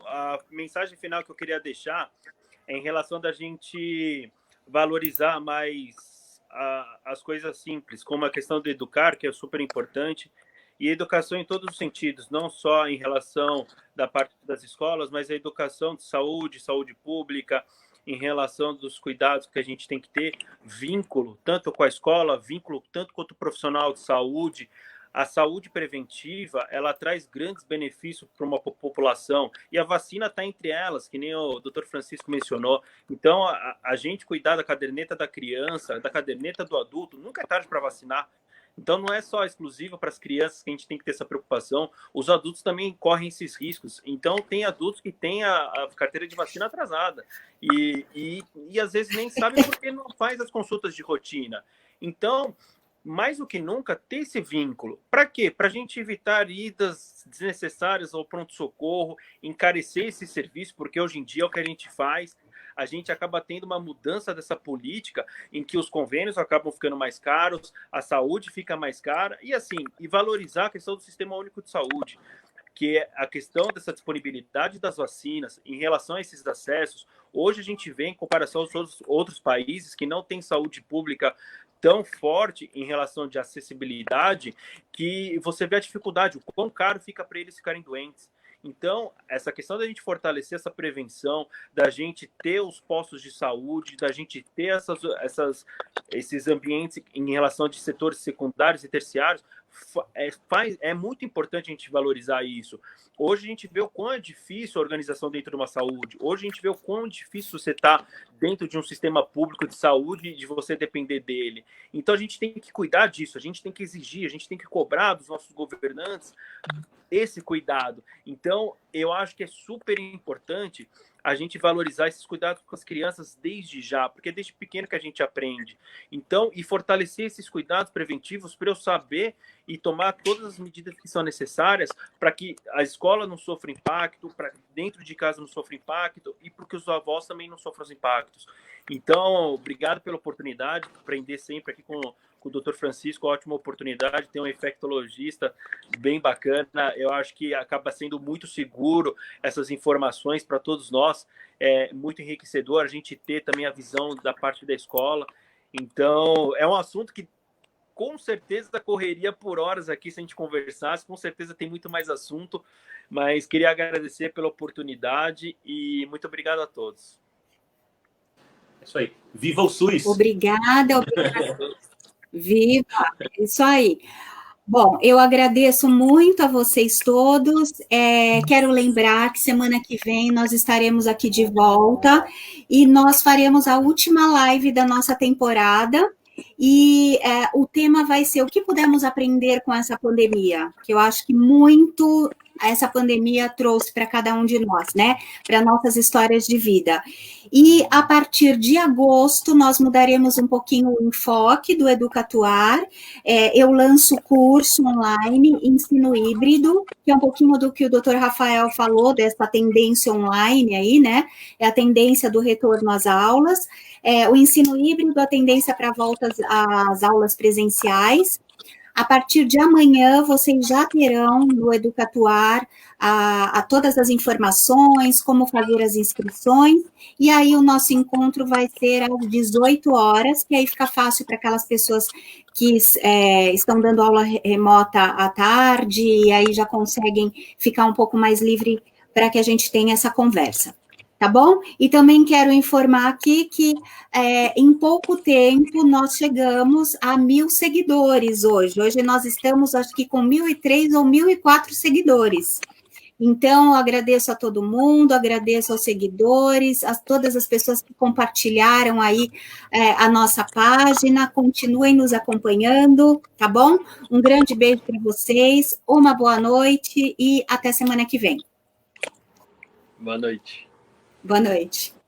a mensagem final que eu queria deixar é em relação da gente valorizar mais as coisas simples, como a questão do educar, que é super importante, e educação em todos os sentidos, não só em relação da parte das escolas, mas a educação de saúde pública, em relação dos cuidados que a gente tem que ter, vínculo tanto com a escola, vínculo tanto quanto o profissional de saúde. A saúde preventiva, ela traz grandes benefícios para uma população, e a vacina está entre elas, que nem o Dr. Francisco mencionou. Então, a gente cuidar da caderneta da criança, da caderneta do adulto, nunca é tarde para vacinar. Então, não é só exclusivo para as crianças que a gente tem que ter essa preocupação, os adultos também correm esses riscos. Então, tem adultos que têm a carteira de vacina atrasada e às vezes nem sabem porque não faz as consultas de rotina. Então, mais do que nunca, ter esse vínculo. Para quê? Para a gente evitar idas desnecessárias ao pronto-socorro, encarecer esse serviço, porque hoje em dia é o que a gente faz. A gente acaba tendo uma mudança dessa política em que os convênios acabam ficando mais caros, a saúde fica mais cara, e valorizar a questão do Sistema Único de Saúde, que é a questão dessa disponibilidade das vacinas em relação a esses acessos. Hoje a gente vê, em comparação aos outros países que não têm saúde pública tão forte em relação de acessibilidade, que você vê a dificuldade, o quão caro fica para eles ficarem doentes. Então, essa questão da gente fortalecer essa prevenção, da gente ter os postos de saúde, da gente ter esses ambientes em relação de setores secundários e terciários, é muito importante a gente valorizar isso. Hoje a gente vê o quão é difícil a organização dentro de uma saúde. Hoje a gente vê o quão difícil você está dentro de um sistema público de saúde e de você depender dele. Então a gente tem que cuidar disso, a gente tem que exigir, a gente tem que cobrar dos nossos governantes esse cuidado. Então, eu acho que é super importante a gente valorizar esses cuidados com as crianças desde já, porque é desde pequeno que a gente aprende. Então, e fortalecer esses cuidados preventivos para eu saber e tomar todas as medidas que são necessárias para que a escola não sofra impacto, para dentro de casa não sofra impacto e para que os avós também não sofram os impactos. Então, obrigado pela oportunidade, aprender sempre aqui com o Dr. Francisco, ótima oportunidade, tem um infectologista bem bacana, eu acho que acaba sendo muito seguro essas informações para todos nós, é muito enriquecedor a gente ter também a visão da parte da escola. Então, é um assunto que com certeza correria por horas aqui se a gente conversasse, com certeza tem muito mais assunto, mas queria agradecer pela oportunidade e muito obrigado a todos. É isso aí. Viva o SUS! Obrigada. Viva! É isso aí. Bom, eu agradeço muito a vocês todos. Quero lembrar que semana que vem nós estaremos aqui de volta e nós faremos a última live da nossa temporada. E o tema vai ser o que pudemos aprender com essa pandemia, que eu acho que muito essa pandemia trouxe para cada um de nós, né? Para nossas histórias de vida. E a partir de agosto, nós mudaremos um pouquinho o enfoque do Educatuar. Eu lanço o curso online Ensino Híbrido, que é um pouquinho do que o Dr. Rafael falou, dessa tendência online aí, né? É a tendência do retorno às aulas. O ensino híbrido, a tendência para volta às aulas presenciais. A partir de amanhã, vocês já terão no Educatuar a todas as informações, como fazer as inscrições, e aí o nosso encontro vai ser às 18 horas, que aí fica fácil para aquelas pessoas que estão dando aula remota à tarde, e aí já conseguem ficar um pouco mais livre para que a gente tenha essa conversa. Tá bom? E também quero informar aqui que em pouco tempo nós chegamos a 1.000 seguidores hoje. Hoje nós estamos, acho que, com 1.003 ou 1.004 seguidores. Então, eu agradeço a todo mundo, agradeço aos seguidores, a todas as pessoas que compartilharam aí a nossa página. Continuem nos acompanhando, tá bom? Um grande beijo para vocês, uma boa noite e até semana que vem. Boa noite. Boa noite.